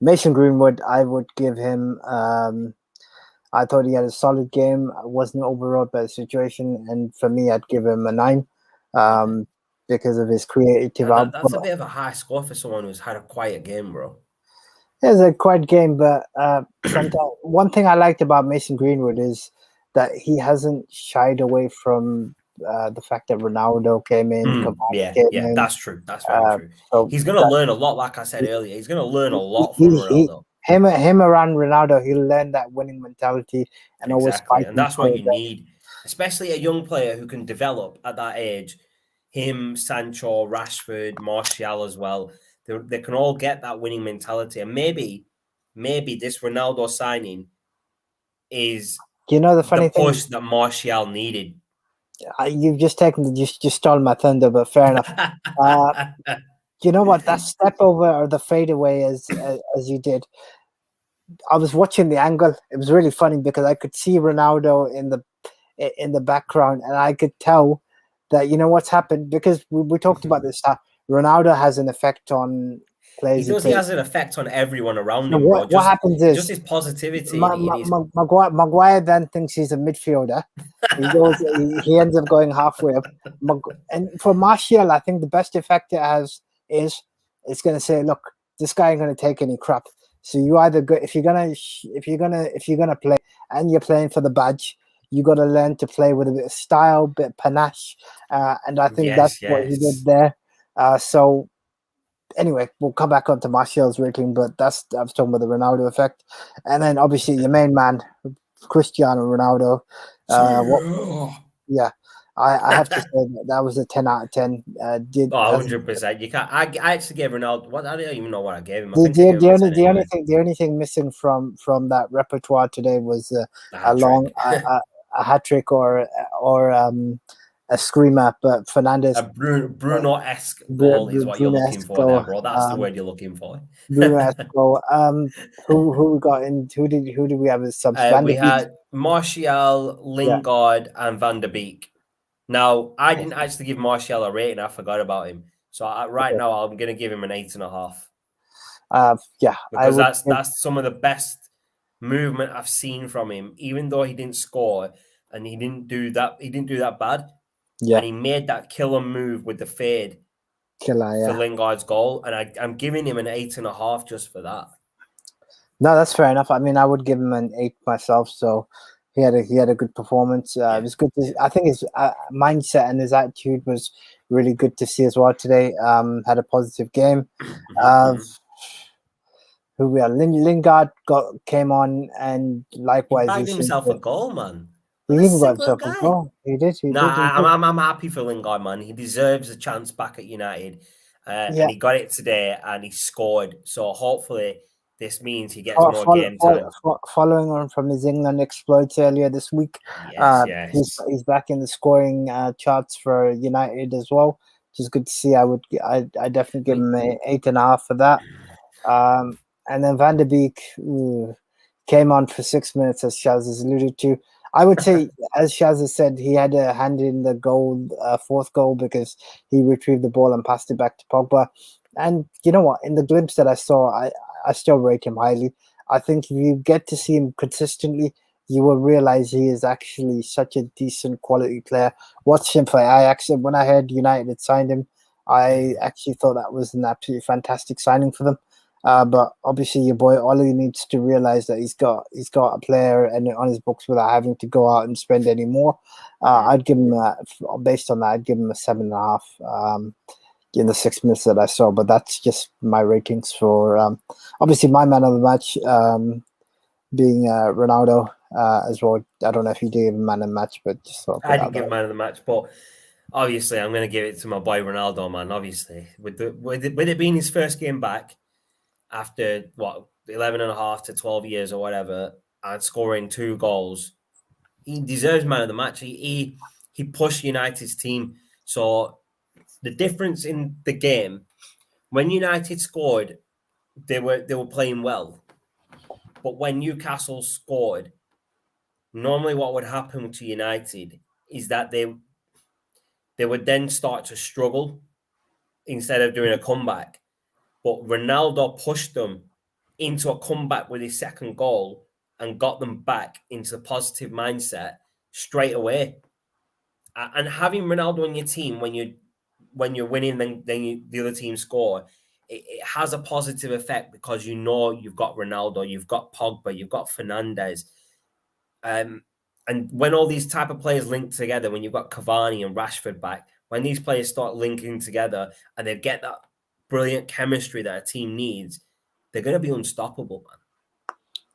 Mason Greenwood, I would give him. I thought he had a solid game. Wasn't overawed by the situation, and for me, I'd give him a 9 because of his creative output. That's a bit of a high score for someone who's had a quiet game, bro. It's a quiet game, but one thing I liked about Mason Greenwood is that he hasn't shied away from the fact that Ronaldo came in. Yeah, that's true. That's very true. So he's going to learn a lot, like I said earlier. He's going to learn a lot from Ronaldo. Him around Ronaldo, he'll learn that winning mentality and always fight. And that's what you need, especially a young player who can develop at that age. Him, Sancho, Rashford, Martial as well. They can all get that winning mentality, and maybe this Ronaldo signing is the funny push thing that Martial needed. You've just stole my thunder, but fair enough. You know what? That step over or the fadeaway as you did. I was watching the angle. It was really funny because I could see Ronaldo in the background, and I could tell that what's happened because we talked about this stuff. Ronaldo has an effect on players. He has an effect on everyone around him. What happens is just his positivity. Maguire then thinks he's a midfielder. He ends up going halfway up. And for Martial, I think the best effect it has is it's going to say, "Look, this guy ain't going to take any crap." So you either go if you're gonna play and you're playing for the badge. You got to learn to play with a bit of style, bit of panache, and I think that's what he did there. So anyway, we'll come back onto Martial's rating, but I was talking about the Ronaldo effect. And then obviously your main man, Cristiano Ronaldo. I have to say that was a 10 out of 10. 100%. You can't. I actually gave Ronaldo. I don't even know what I gave him. The only thing missing from that repertoire today was a hat trick or a screamer, but Fernandes. A Bruno-esque goal is what you're looking for, there, bro. That's the word you're looking for. Bruno-esque goal. Who got in? Who did we have as subs? We had Martial, Lingard, and Van der Beek. Now, I didn't actually give Martial a rating. I forgot about him. So now I'm going to give him an 8.5. Because that's some of the best movement I've seen from him. Even though he didn't score and he didn't do that bad. Yeah. And he made that killer move with the fade for Lingard's goal. And I'm giving him an 8.5 just for that. No, that's fair enough. I mean, I would give him an 8 myself. So he had a good performance. It was good. I think his mindset and his attitude was really good to see as well today. Had a positive game. Who we are? Lingard came on and likewise he bagged himself a goal, man. He What a even got simple himself a guy. goal. He did. He No, did. He did. I'm happy for Lingard, man. He deserves a chance back at United, and Yeah. he got it today, and he scored. So hopefully, this means he gets more game time. Following on from his England exploits earlier this week, Yes, yes. he's back in the scoring charts for United as well, which is good to see. I definitely give him an 8.5 for that. And then Van de Beek came on for 6 minutes, as Shaz has alluded to. I would say, as Shaz has said, he had a hand in the goal, fourth goal, because he retrieved the ball and passed it back to Pogba. And you know what? In the glimpse that I saw, I still rate him highly. I think if you get to see him consistently, you will realize he is actually such a decent quality player. Watched him for Ajax. When I heard United had signed him, I actually thought that was an absolutely fantastic signing for them. But obviously, your boy Ollie needs to realize that he's got a player and on his books without having to go out and spend any more. I'd give him based on that, I'd give him a 7.5 in the 6 minutes that I saw. But that's just my ratings for obviously my man of the match being Ronaldo as well. I don't know if you do give him man of the match, but just sort of I didn't give man of the match, but obviously I'm going to give it to my boy Ronaldo, man. Obviously, with it being his first game back after 11.5 to 12 years or whatever, and scoring 2 goals, he deserves man of the match. He pushed United's team. So the difference in the game, when United scored, they were playing well, but when Newcastle scored, normally what would happen to United is that they would then start to struggle instead of doing a comeback. But Ronaldo pushed them into a comeback with his second goal and got them back into the positive mindset straight away. And having Ronaldo on your team when you're winning, then the other team score, it has a positive effect because you know you've got Ronaldo, you've got Pogba, you've got Fernandes. And when all these type of players link together, when you've got Cavani and Rashford back, when these players start linking together and they get that brilliant chemistry that a team needs, they're going to be unstoppable, man.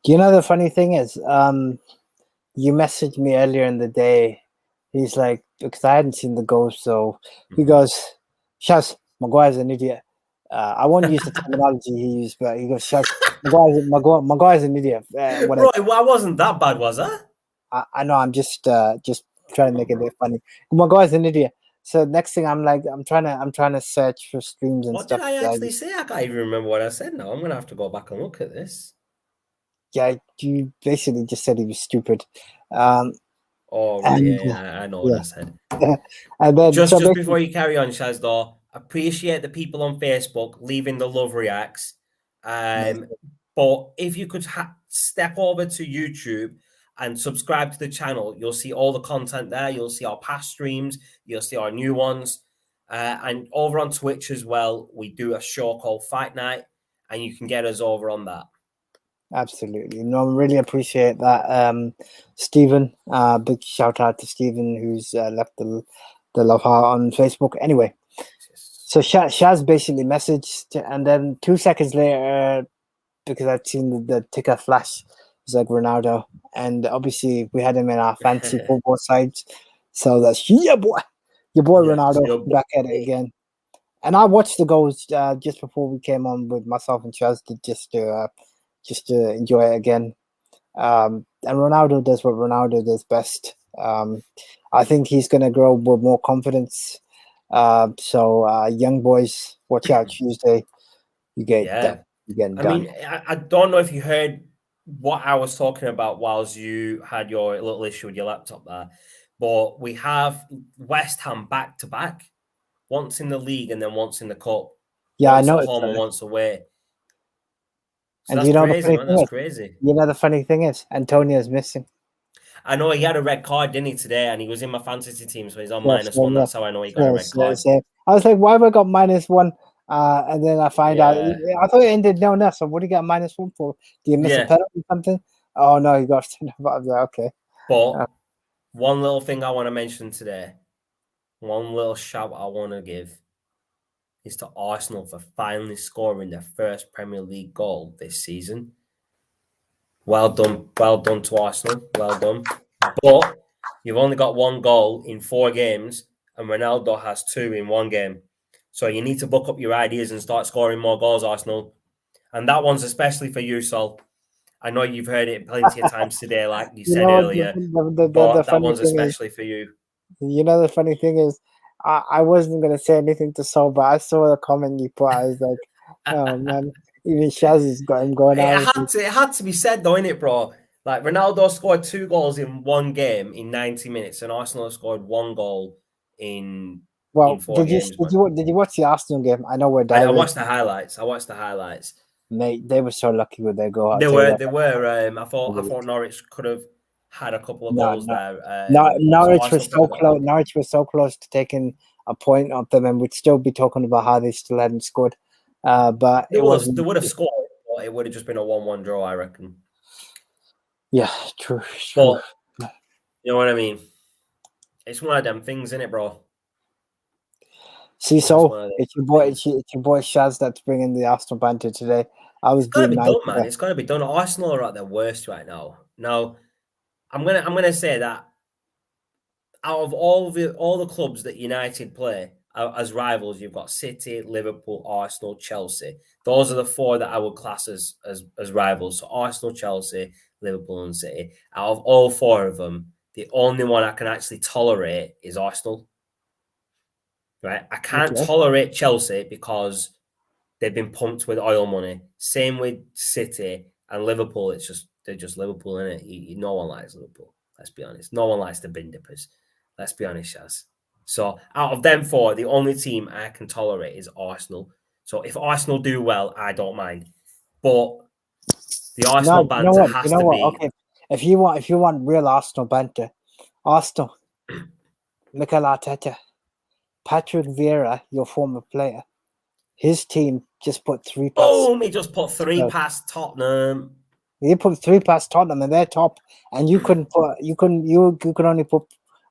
You know, the funny thing is, you messaged me earlier in the day. He's like, because I hadn't seen the goal, so he goes, Shaz, Maguire's an idiot. I won't use the terminology he used, but he goes, Shaz, Maguire's an idiot. Right, well, I wasn't that bad, was I? I know, I'm just trying to make it a bit funny. Maguire's an idiot. So next thing I'm trying to search for streams and stuff. What did I actually say? I can't even remember what I said now. I'm gonna have to go back and look at this. Yeah, you basically just said he was stupid. I know what I said. And then just before you carry on, Shaz, though, appreciate the people on Facebook leaving the love reacts. But if you could step over to YouTube and subscribe to the channel, you'll see all the content there. You'll see our past streams. You'll see our new ones. And over on Twitch as well, we do a show called Fight Night, and you can get us over on that. Absolutely. No, really appreciate that. Stephen, big shout out to Stephen, who's left the love heart on Facebook. Anyway, so Shaz basically messaged, and then 2 seconds later, because I'd seen the ticker flash, it's like Ronaldo, and obviously we had him in our fantasy football sides. So that's your boy Ronaldo back at it again. And I watched the goals just before we came on with myself and Shaz just to enjoy it again. And Ronaldo does what Ronaldo does best. I think he's going to grow with more confidence. So young boys, watch out Tuesday. You get done. I mean, I don't know if you heard what I was talking about whilst you had your little issue with your laptop there, but we have West Ham back to back, once in the league and then once in the cup. Yeah, once I know. At home and once away. So and that's crazy, man. That's crazy. You know, the funny thing is, Antonio's missing. I know he had a red card, didn't he, today? And he was in my fantasy team, so he's on -1. That's how I know he got a red card. I was like, why have I got -1? And then I find out, I thought it ended 0-0. So what do you get -1 for? Do you miss a penalty or something? Oh, no, you got to. I was like, okay. But one little thing I want to mention today, one little shout I want to give is to Arsenal for finally scoring their first Premier League goal this season. Well done to Arsenal. Well done. But You've only got 1 goal in 4 games, and Ronaldo has 2 in 1 game. So you need to book up your ideas and start scoring more goals, Arsenal. And that one's especially for you, Sol. I know you've heard it plenty of times today, like you said earlier, but that one's especially for you. You know, the funny thing is, I wasn't going to say anything to Sol, but I saw the comment you put. I was like, oh, man, even Shaz has got him going out. It had to be said, though, innit, bro? Like, Ronaldo scored 2 goals in 1 game in 90 minutes, and Arsenal have scored 1 goal in 4 games. Did you watch the Arsenal game? I know we're diving. I watched the highlights. Mate, they were so lucky with their goal. They were. I thought Norwich could have had a couple of goals there. Norwich was so close. Norwich was so close to taking a point off them, and we'd still be talking about how they still hadn't scored. But they would have scored, but it would have just been a 1-1 draw, I reckon. Yeah, true. But, you know what I mean? It's one of them things, isn't it, bro? See, so it's your boy Shaz that's bringing the Arsenal banter today. It's gotta be done, man. It's gotta be done. Arsenal are at their worst right now. Now, I'm gonna say that out of all the clubs that United play as rivals, you've got City, Liverpool, Arsenal, Chelsea. Those are the 4 that I would class as rivals. So Arsenal, Chelsea, Liverpool, and City. Out of all 4 of them, the only one I can actually tolerate is Arsenal. Right? I can't tolerate Chelsea because they've been pumped with oil money. Same with City and Liverpool. They're just Liverpool, innit? No one likes Liverpool. Let's be honest. No one likes the bin dippers. Let's be honest, Shaz. So out of them 4, the only team I can tolerate is Arsenal. So if Arsenal do well, I don't mind. But the Arsenal banter has to be. Okay. If you want real Arsenal banter, Arsenal, Mikel Arteta, Patrick Vieira, your former player, his team just put 3 past. Boom! He just put 3 past Tottenham. He put 3 past Tottenham, and they're top. And you could only put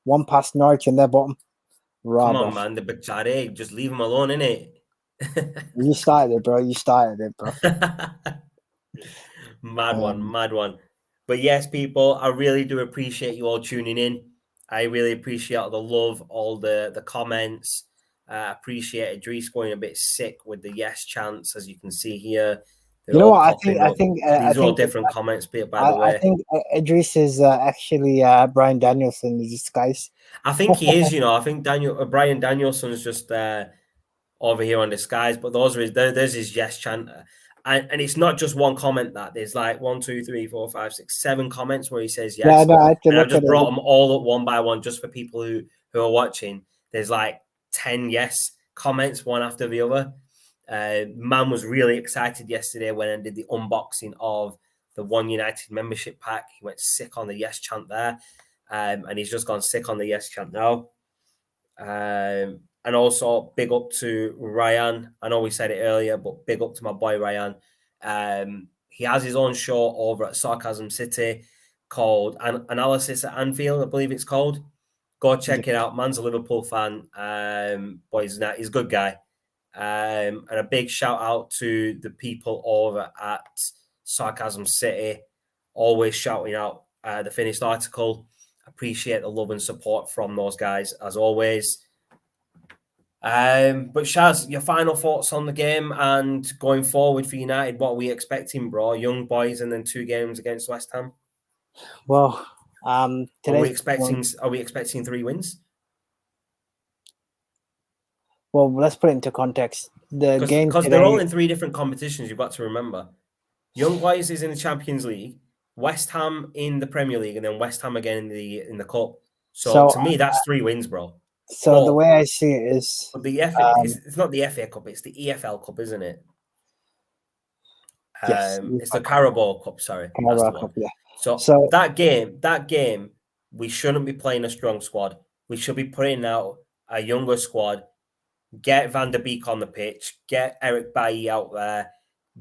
1 past Norwich, and they're bottom. Come on, man, the Bachare, just leave him alone, innit? You started it, bro. Mad one. But yes, people, I really do appreciate you all tuning in. I really appreciate all the love, all the comments. Appreciate Idris going a bit sick with the yes chants, as you can see here. You know what? I think these are all different comments. By the way, I think Idris is actually Brian Danielson in disguise. I think he is. I think Brian Danielson's just over here on disguise. But there's his yes chant, and it's not just one comment. That there's like 1, 2, 3, 4, 5, 6, 7 comments where he says yes. Yeah, no, I've just brought them all up one by one, just for people who are watching. There's like 10 yes comments, one after the other. Man was really excited yesterday when I did the unboxing of the One United membership pack. He went sick on the yes chant there, and he's just gone sick on the yes chant now. And also big up to Ryan. I know we said it earlier, but big up to my boy Ryan. He has his own show over at Sarcasm City called Analysis at Anfield, I believe it's called. Go check it out. Man's a Liverpool fan. But he's a good guy. And a big shout out to the people over at Sarcasm City, always shouting out the finished article. Appreciate the love and support from those guys as always. But Shaz, your final thoughts on the game and going forward for United? What are we expecting, bro? Young boys and then 2 games against West Ham. Well, are we expecting 3 wins? Well, let's put it into context. The game because they're all in 3 different competitions. You've got to remember. Young Boys is in the Champions League, West Ham in the Premier League, and then West Ham again in the Cup. So to me, that's 3 wins, bro. So the way I see it is, it's not the FA Cup; it's the EFL Cup, isn't it? Yes, it's the Carabao Cup. Sorry, Carabao Cup, yeah. So that game, we shouldn't be playing a strong squad. We should be putting out a younger squad. Get Van der Beek on the pitch. Get Eric Bailly out there.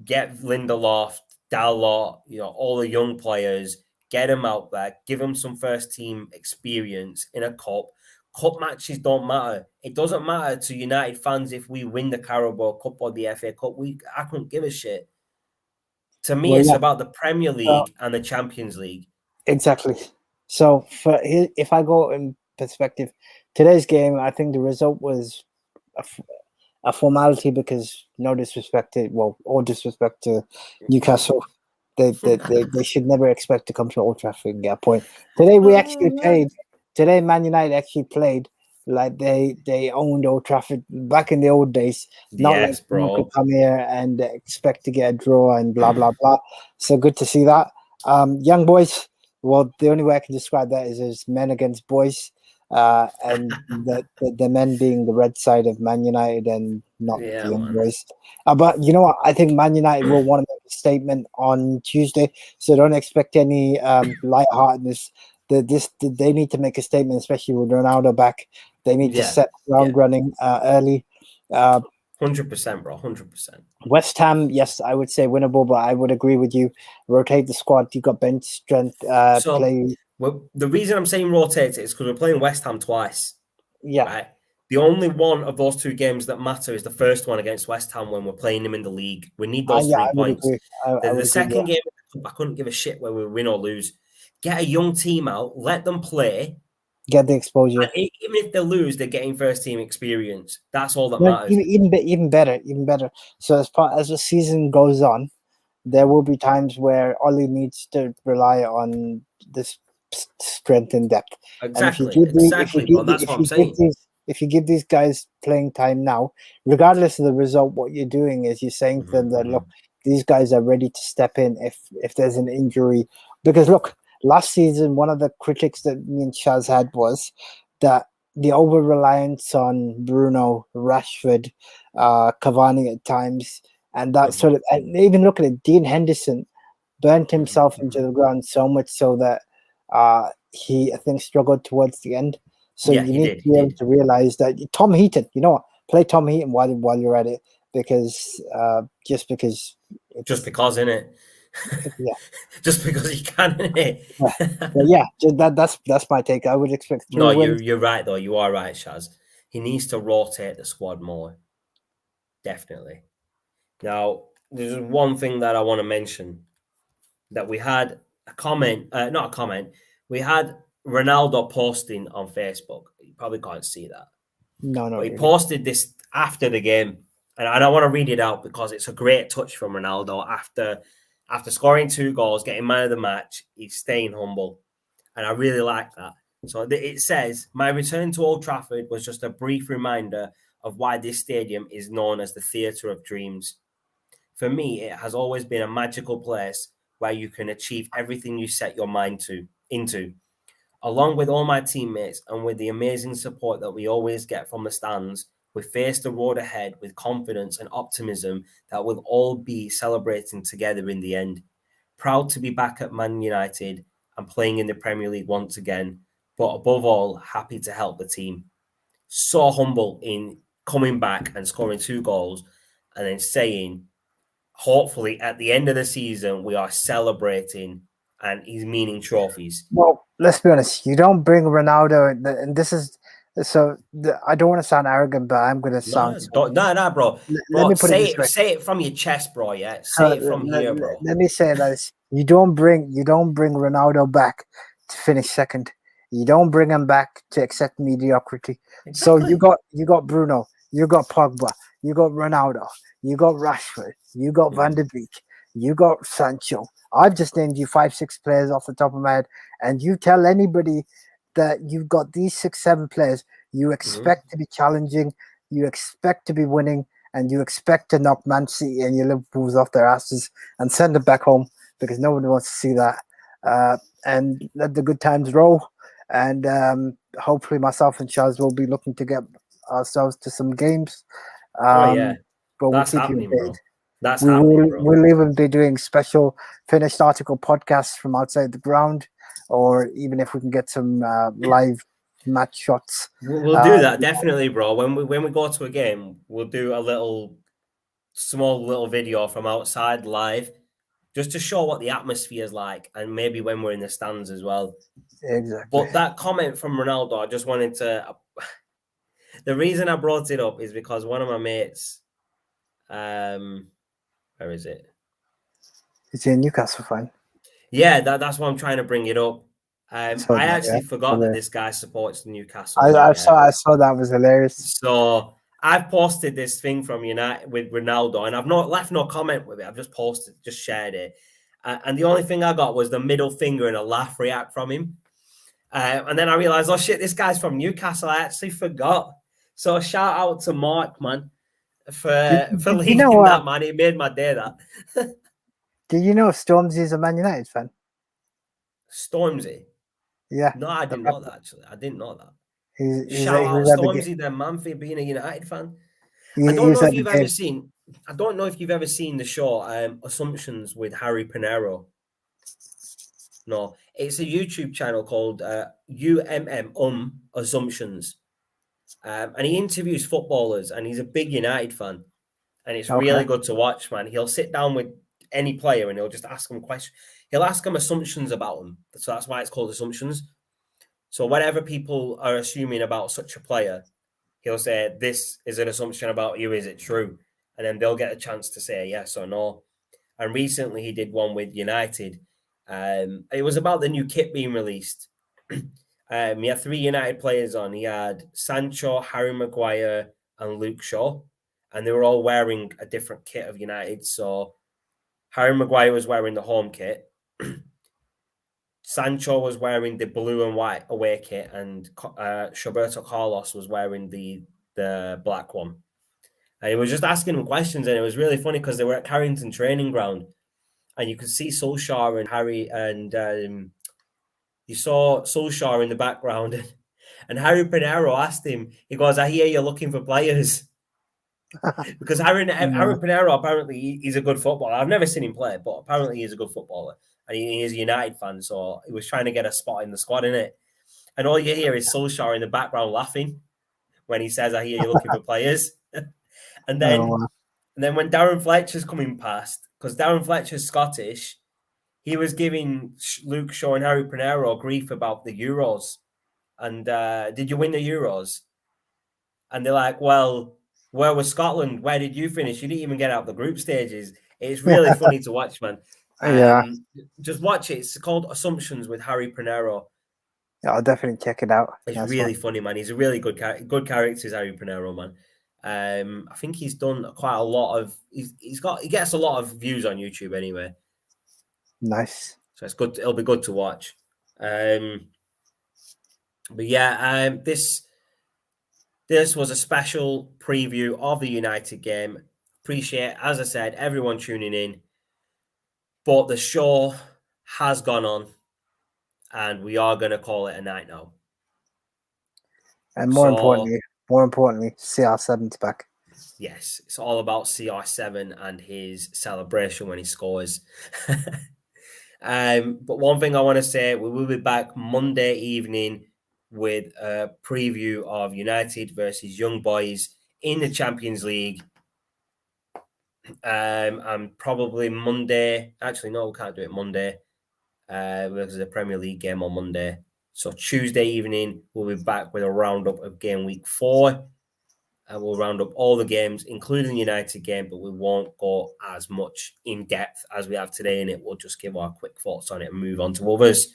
Get Lindelof, Dalot, all the young players. Get them out there. Give them some first team experience in a cup. Cup matches don't matter. It doesn't matter to United fans if we win the Carabao Cup or the FA Cup. I couldn't give a shit. To me, it's about the Premier League and the Champions League. Exactly. So if I go in perspective, today's game, I think the result was a formality because no disrespect to, well, all disrespect to Newcastle. They should never expect to come to Old Trafford and get a point. Today we actually played. Today Man United actually played like they owned Old Trafford back in the old days. Not like Yes, someone could bro. come here and expect to get a draw and blah blah blah. So good to see that. Young boys. Well, the only way I can describe that is as men against boys, and the men being the red side of Man United and not the Yeah, young man. boys. But you know what? I think Man United will want to make a statement on Tuesday, so don't expect any lightheartedness. They need to make a statement, especially with Ronaldo back. They need to Yeah, set ground yeah. running early. 100%, bro. 100%. West Ham, yes, I would say winnable, but I would agree with you. Rotate the squad. You got bench strength. So, Play. well, the reason I'm saying rotate it is because we're playing West Ham twice, Yeah, right? The only one of those two games that matter is the first one against West Ham when we're playing them in the league. We need those yeah, 3 I would points. agree. I The would agree. second game, I couldn't give a shit whether we win or lose. Get a young team out, let them play. Get the exposure. And even if they lose, they're getting first team experience. That's all that No, matters. even better, even better. So as the season goes on, there will be times where Ollie needs to rely on this strength and depth. And if you Exactly, give exactly, bro. That's what I'm saying. if you give these guys playing time now, regardless of the result, what you're doing is you're saying to them that look, these guys are ready to step in if there's an injury. Because look, last season one of the critics that me and Shaz had was that the over reliance on Bruno, Rashford, Cavani at times, and that sort of, and even look at it, Dean Henderson burnt himself into the ground so much so that he, I think, struggled towards the end. So Yeah, you he need did. to He be able did. to realize that Tom Heaton, you know what, play Tom Heaton while you're at it, because just because Just it's because, innit? yeah. Just because you can, innit? Yeah. But yeah, that's my take. I would expect three No, wins. you're right though. You are right, Shaz. He needs to rotate the squad more. Definitely. Now, there's one thing that I want to mention that we had a comment, not a comment. We had Ronaldo posting on Facebook. You probably can't see that, No, not but he really. posted this after the game, and I don't want to read it out because it's a great touch from Ronaldo after scoring 2 goals, getting man of the match. He's staying humble, and I really like that. So it says, "My return to Old Trafford was just a brief reminder of why this stadium is known as the Theatre of Dreams. For me, it has always been a magical place where you can achieve everything you set your mind into. Along with all my teammates and with the amazing support that we always get from the stands, we face the road ahead with confidence and optimism that we'll all be celebrating together in the end. Proud to be back at Man United and playing in the Premier League once again, but above all, happy to help the team." So humble in coming back and scoring 2 goals and then saying, hopefully at the end of the season, we are celebrating and he's meaning trophies. Well, let's be honest. You don't bring Ronaldo, and this is so. I don't want to sound arrogant, but I'm going to sound. No, bro. Let Bro, me put it say this way. it, say it from your chest, bro. Yeah. So Say it from here, bro. let me say this: you don't bring Ronaldo back to finish second. You don't bring him back to accept mediocrity. So Exactly. you got Bruno, you got Pogba, you got Ronaldo, you got Rashford, you got Van de Beek, you got Sancho. I've just named you 5, 6 players off the top of my head, and you tell anybody that you've got these 6, 7 players, you expect to be challenging, you expect to be winning, and you expect to knock Man City and your Liverpool's off their asses and send them back home because nobody wants to see that. And let the good times roll. And hopefully, myself and Chaz will be looking to get ourselves to some games. Oh, yeah. But we'll That's keep you happening, updated. bro. That's happening, bro. We'll even be doing special finished article podcasts from outside the ground, or even if we can get some live match shots. We'll do that definitely, bro. When we go to a game, we'll do a small little video from outside live, just to show what the atmosphere is like, and maybe when we're in the stands as well. Exactly. But that comment from Ronaldo, I just wanted to. The reason I brought it up is because one of my mates, where is it? Is he a Newcastle fan? Yeah, that's why I'm trying to bring it up. I that, actually forgot that hilarious. this guy supports Newcastle I United. saw that was hilarious. So I've posted this thing from United with Ronaldo, and I've not left no comment with it. I've just posted, just shared it, and the only thing I got was the middle finger and a laugh react from him. And then I realized, oh shit, this guy's from Newcastle. I actually forgot. So shout out to Mark, man, for Did you leaving know? that, man. It made my day. That Did you know Stormzy's a Man United fan? Stormzy. Yeah, No, I the didn't know rapper. that actually. I didn't know that. He Shout out was at the game. Stormzy, then, man, for being a United fan. I He don't was know if at the you've ever game. seen. I don't know if you've ever seen the show Assumptions with Harry Pinero. No, it's a YouTube channel called Assumptions, and he interviews footballers, and he's a big United fan, and it's really Okay. good to watch, man. He'll sit down with any player and he'll just ask them questions. He'll ask them assumptions about them, so that's why it's called Assumptions. So whatever people are assuming about such a player, he'll say, "This is an assumption about you. Is it true?" And then they'll get a chance to say yes or no. And recently he did one with United. It was about the new kit being released. He had 3 United players on. He had Sancho, Harry Maguire, and Luke Shaw. And they were all wearing a different kit of United. So Harry Maguire was wearing the home kit. Sancho was wearing the blue and white away kit, and Roberto Carlos was wearing the black one. And he was just asking them questions, and it was really funny because they were at Carrington training ground, and you could see Solskjaer and Harry, and you saw Solskjaer in the background, and Harry Pinero asked him, he goes, "I hear you're looking for players." Because Harry Pinero, apparently he's a good footballer. I've never seen him play, but apparently he's a good footballer. And he is a United fan, so he was trying to get a spot in the squad, innit? And all you hear is Solskjaer in the background laughing when he says, "I hear you're looking for players." And then when Darren Fletcher's coming past, because Darren Fletcher's Scottish, he was giving Luke Shaw and Harry Pinero grief about the Euros. And did you win the Euros? And they're like, well, where was Scotland? Where did you finish? You didn't even get out the group stages. It's really funny to watch, man. Yeah. Just watch it. It's called Assumptions with Harry Pinero. Yeah, I'll definitely check it out. It's really funny, man. He's a really good character, Harry Pinero, man. I think he's done quite a lot of. He gets a lot of views on YouTube anyway. Nice. So it's good. It'll be good to watch. But yeah, this was a special preview of the United game. Appreciate, as I said, everyone tuning in. But the show has gone on, and we are going to call it a night now. And more importantly, CR7's back. Yes, it's all about CR7 and his celebration when he scores. But one thing I want to say, we will be back Monday evening with a preview of United versus Young Boys in the Champions League. And probably Monday. Actually, no, we can't do it Monday. There's a Premier League game on Monday. So Tuesday evening, we'll be back with a roundup of game week 4. And we'll round up all the games, including the United game, but we won't go as much in depth as we have today in it. We'll just give our quick thoughts on it and move on to others.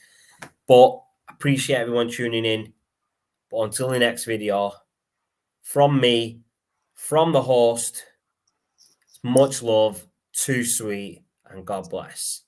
But appreciate everyone tuning in. But until the next video, from me, from the host, much love, too sweet, and God bless.